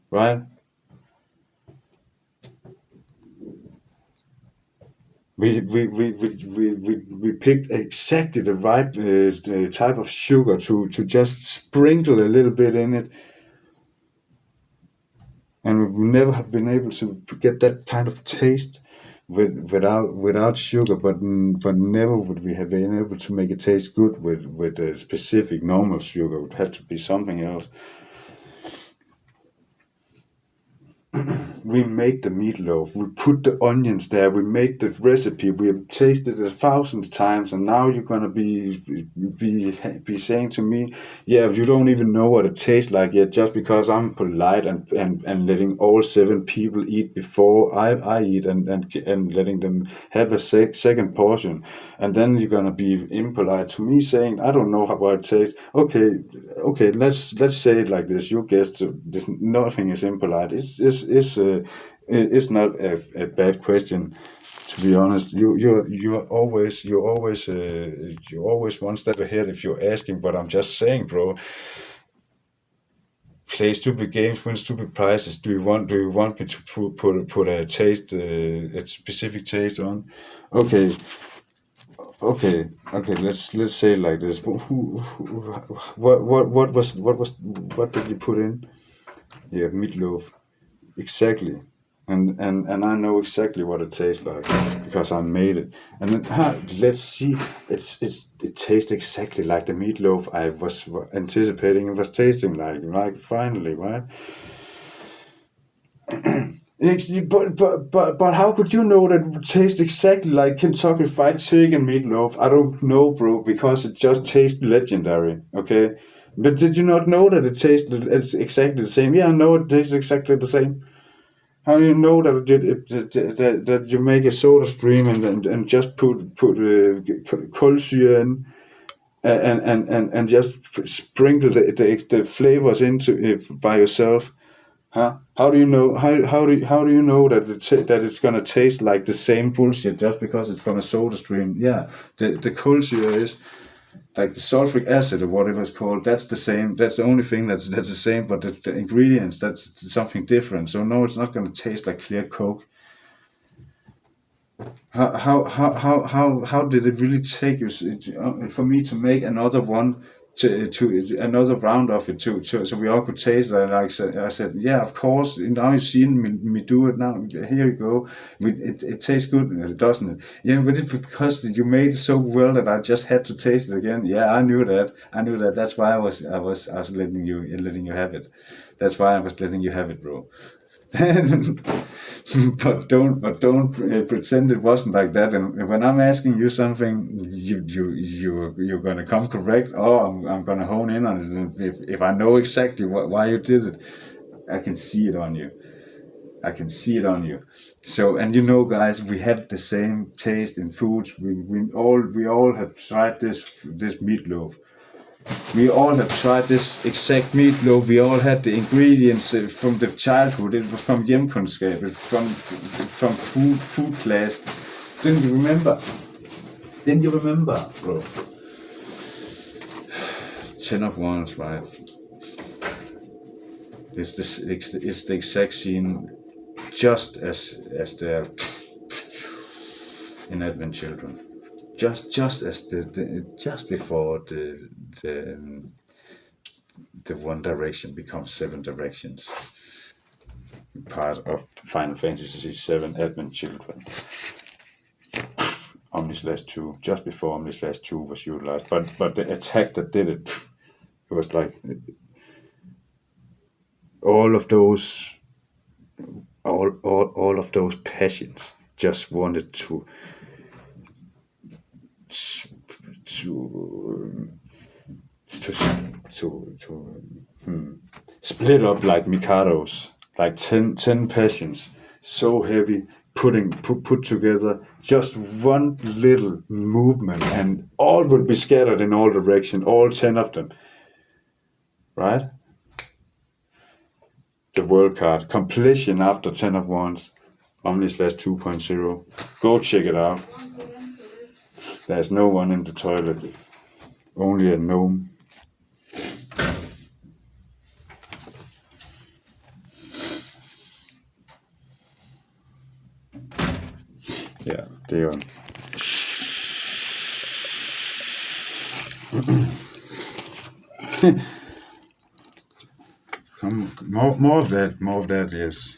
right? We picked exactly the right type of sugar to just sprinkle a little bit in it, and we never have been able to get that kind of taste without sugar. But never would we have been able to make it taste good with a specific normal sugar. It would have to be something else. We made the meatloaf. We put the onions there. We made the recipe. We have tasted it 1,000 times, and now you're gonna be saying to me, "Yeah, you don't even know what it tastes like yet, just because I'm polite and letting all 7 people eat before I eat, and letting them have a second portion, and then you're gonna be impolite to me, saying I don't know how it tastes." Okay, let's say it like this. You guessed this, nothing is impolite. It's not a bad question, to be honest. You're always one step ahead if you're asking. But I'm just saying, bro. Play stupid games, win stupid prizes. Do you want me to put a specific taste on? Okay, okay. Let's say it like this. What did you put in? Yeah, meatloaf. Exactly. And I know exactly what it tastes like because I made it. And then, let's see. It tastes exactly like the meatloaf I was anticipating it was tasting like. Like finally, right? But how could you know that it would taste exactly like Kentucky Fried Chicken meatloaf? I don't know, bro, because it just tastes legendary. Okay, but did you not know that it's exactly the same? Yeah, I know it tastes exactly the same. How do you know that you make a soda stream and just put kolsyre in, and just sprinkle the flavors into it by yourself? Huh? How do you know? How do you know that it's gonna taste like the same bullshit just because it's from a soda stream? Yeah, the culture is like the sulfuric acid or whatever it's called. That's the same. That's the only thing that's the same. But the ingredients, that's something different. So no, it's not gonna taste like clear Coke. How did it really take you for me to make another one, to another round of it, so we all could taste it? Like I said, yeah, of course. Now you've seen me do it. Now here you go. It tastes good, doesn't it? Yeah, but it's because you made it so well that I just had to taste it again. Yeah, I knew that. That's why I was letting you have it. That's why I was letting you have it, bro. but don't pretend it wasn't like that. And when I'm asking you something, you're gonna come correct. Oh, I'm gonna hone in on it. And if I know exactly why you did it, I can see it on you. I can see it on you. So, and guys, we have the same taste in foods. We all have tried this meatloaf. We all have tried this exact meatloaf. We all had the ingredients from the childhood. It was from hjemkundskab, from food class. Didn't you remember? Didn't you remember, bro? 10 of wands, right? It's the exact scene, just as they're in Advent Children. Just as just before the One Direction becomes 7 Directions, part of Final Fantasy VII Advent Children. Omni/2, just before Omni/2 was utilized. But the attack that did it, it was like all of those all of those passions just wanted to to split up like Mikados, like 10 passions, so heavy, put together, just one little movement, and all would be scattered in all directions, all 10 of them, right? The world card, completion after 10 of wands, Omni/2.0. Go check it out. There's no one in the toilet, only a gnome. Yeah, det er more of that, yes.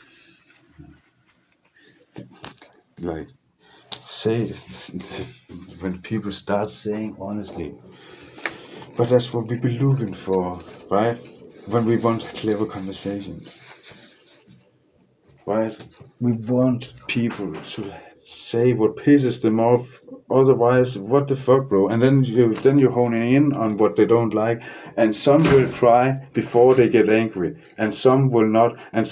Like, say, when people start saying honestly, but that's what we've been looking for, right? When we want clever conversations, right? We want people to say what pisses them off. Otherwise, what the fuck, bro? And then you're honing in on what they don't like. And some will cry before they get angry, and some will not. And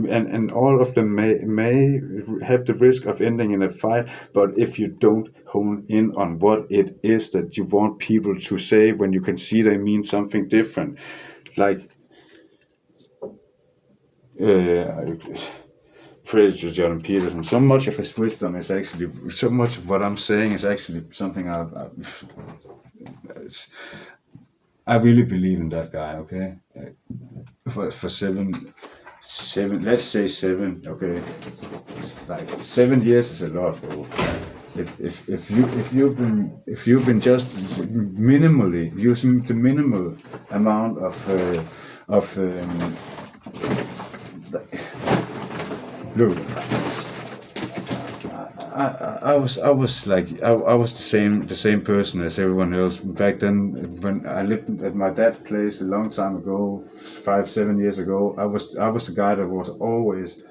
and all of them may have the risk of ending in a fight. But if you don't hone in on what it is that you want people to say, when you can see they mean something different, like. Credit to Jordan Peterson. So much of his wisdom is actually, so much of what I'm saying is actually something I really believe in that guy. Okay, for seven, let's say 7. Okay, like 7 years is a lot, bro. If you've been just minimally using the minimal amount of look, I was like I was the same person as everyone else back then. When I lived at my dad's place a long time ago, 5-7 years ago, I was the guy that was always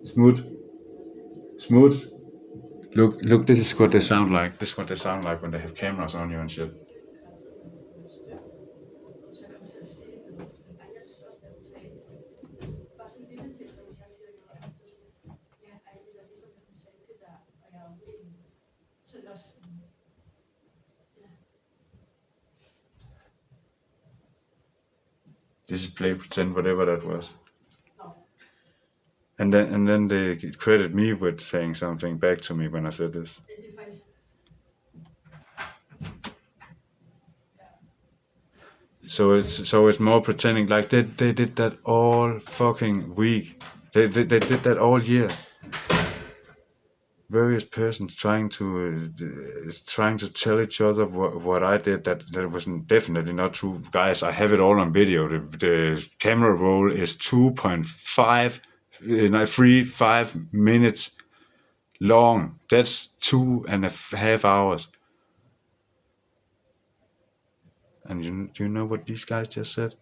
smooth. Look, this is what they sound like. This is what they sound like when they have cameras on you and shit. This is play pretend, whatever that was. And then they credit me with saying something back to me when I said this. So it's more pretending, like they did that all fucking week. They did that all year. Various persons trying to tell each other what I did that was definitely not true. Guys, I have it all on video. The camera roll is 2.5, 5 minutes long. That's 2.5 hours. And do you know what these guys just said?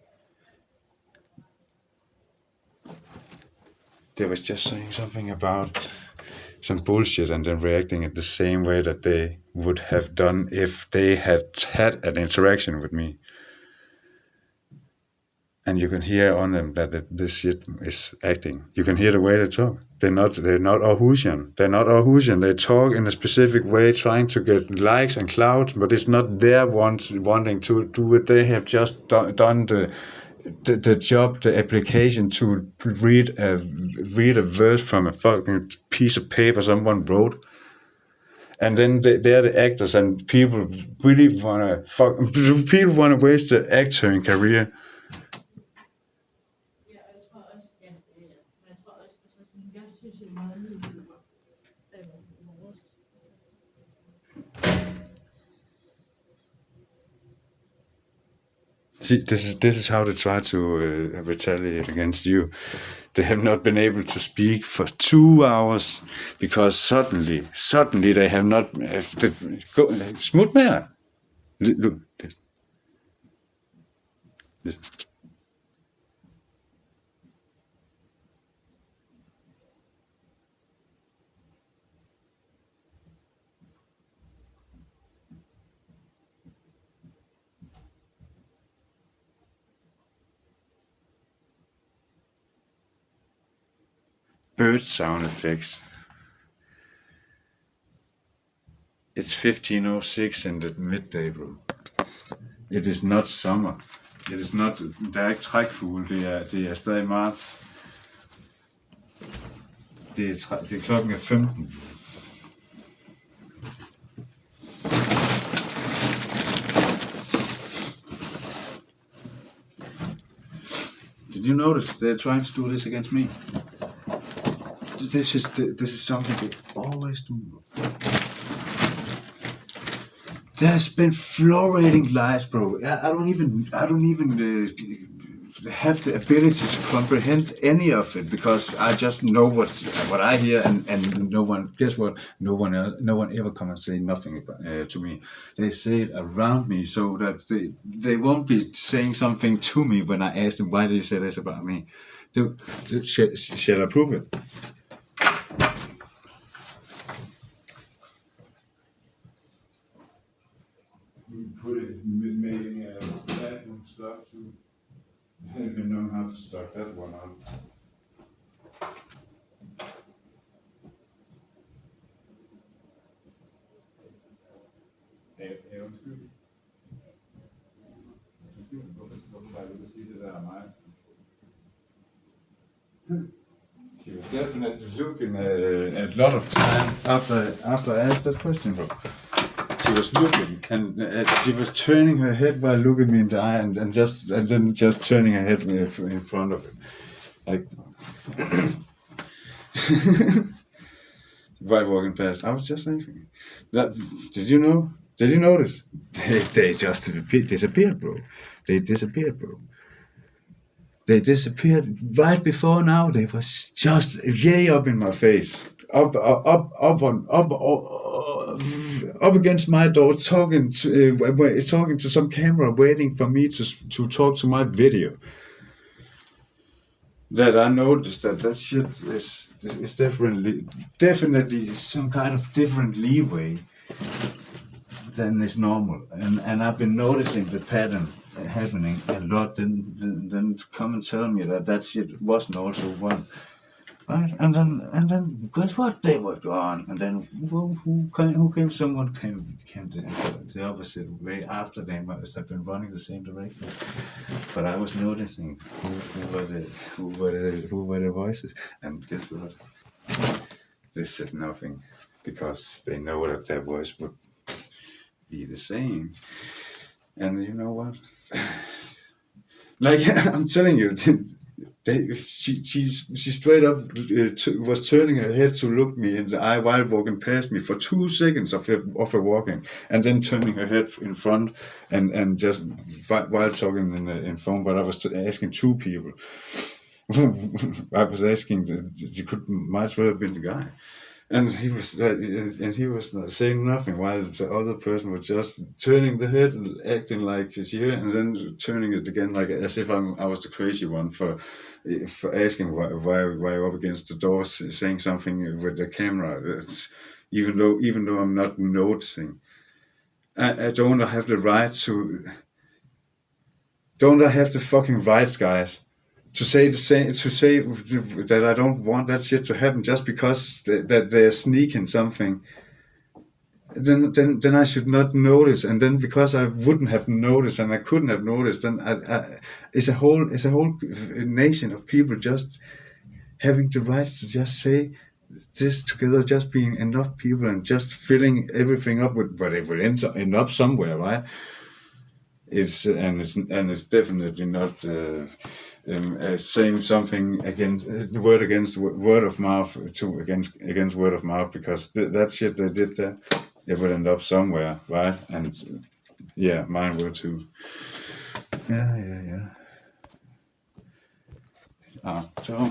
They was just saying something about some bullshit and then reacting in the same way that they would have done if they had had an interaction with me. And you can hear on them that this shit is acting. You can hear the way they talk. They're not Aarhusian. They're not Aarhusian. They talk in a specific way, trying to get likes and clout, but it's not their wanting to do it. They have just done the job, the application to read a verse from a fucking piece of paper someone wrote. And then they're the actors, and people really want to waste their acting career. See, this is how they try to retaliate against you. They have not been able to speak for 2 hours because suddenly they have not. Smut med jer. Look, listen. Bird sound effects. It's 15:06 in the midday, bro. It is not summer. It is not. Der er ikke trækfugle. Det er stadig marts. Det er klokken er 15. Did you notice they're trying to do this against me? This is something they always do. There's been florating lies, bro. I don't even have the ability to comprehend any of it because I just know what I hear, and no one. Guess what? No one ever come and say nothing to me. They say it around me so that they won't be saying something to me when I ask them why did you say this about me. Shall I prove it? Put it in making a bathroom stock too. I don't even know how to stock that one on. Undskyld. Hvorfor bare vil sige det der af mig? She was definitely looking a lot of time after I asked that question, bro. She was looking, and she was turning her head while looking me in the eye, and then just turning her head in front of it, like while walking past. I was just thinking, did you know? Did you notice? They just disappeared, bro. They disappeared, bro. They disappeared right before now. They was just yay up in my face, up against my door, talking to some camera, waiting for me to talk to my video. That I noticed that shit is definitely some kind of different leeway than is normal, and I've been noticing the pattern happening a lot. Then come and tell me that shit wasn't also one. Right, and then guess what? They were gone, and then who came? Someone came the opposite way after. They must have been running the same direction. But I was noticing who were the voices, and guess what? They said nothing because they know that their voice would be the same. And you know what? Like I'm telling you. She straight up was turning her head to look me in the eye while walking past me for 2 seconds of her walking, and then turning her head in front and just while talking in phone. But I was asking 2 people. I was asking, you might as well have been the guy. And he was saying nothing while the other person was just turning the head and acting like here, and then turning it again like as if I was the crazy one for asking why up against the door saying something with the camera. Even though I'm not noticing, I don't have the right to. Don't I have the fucking rights, guys? To say that I don't want that shit to happen just because that they're sneaking something, then I should not notice, and then because I wouldn't have noticed and I couldn't have noticed, then it's a whole nation of people just having the rights to just say this together, just being enough people and just filling everything up with, but it will end up somewhere, right? It's definitely not. Saying something against word of mouth against word of mouth, because that shit they did there, it will end up somewhere, right? And yeah, mine will too. Yeah. So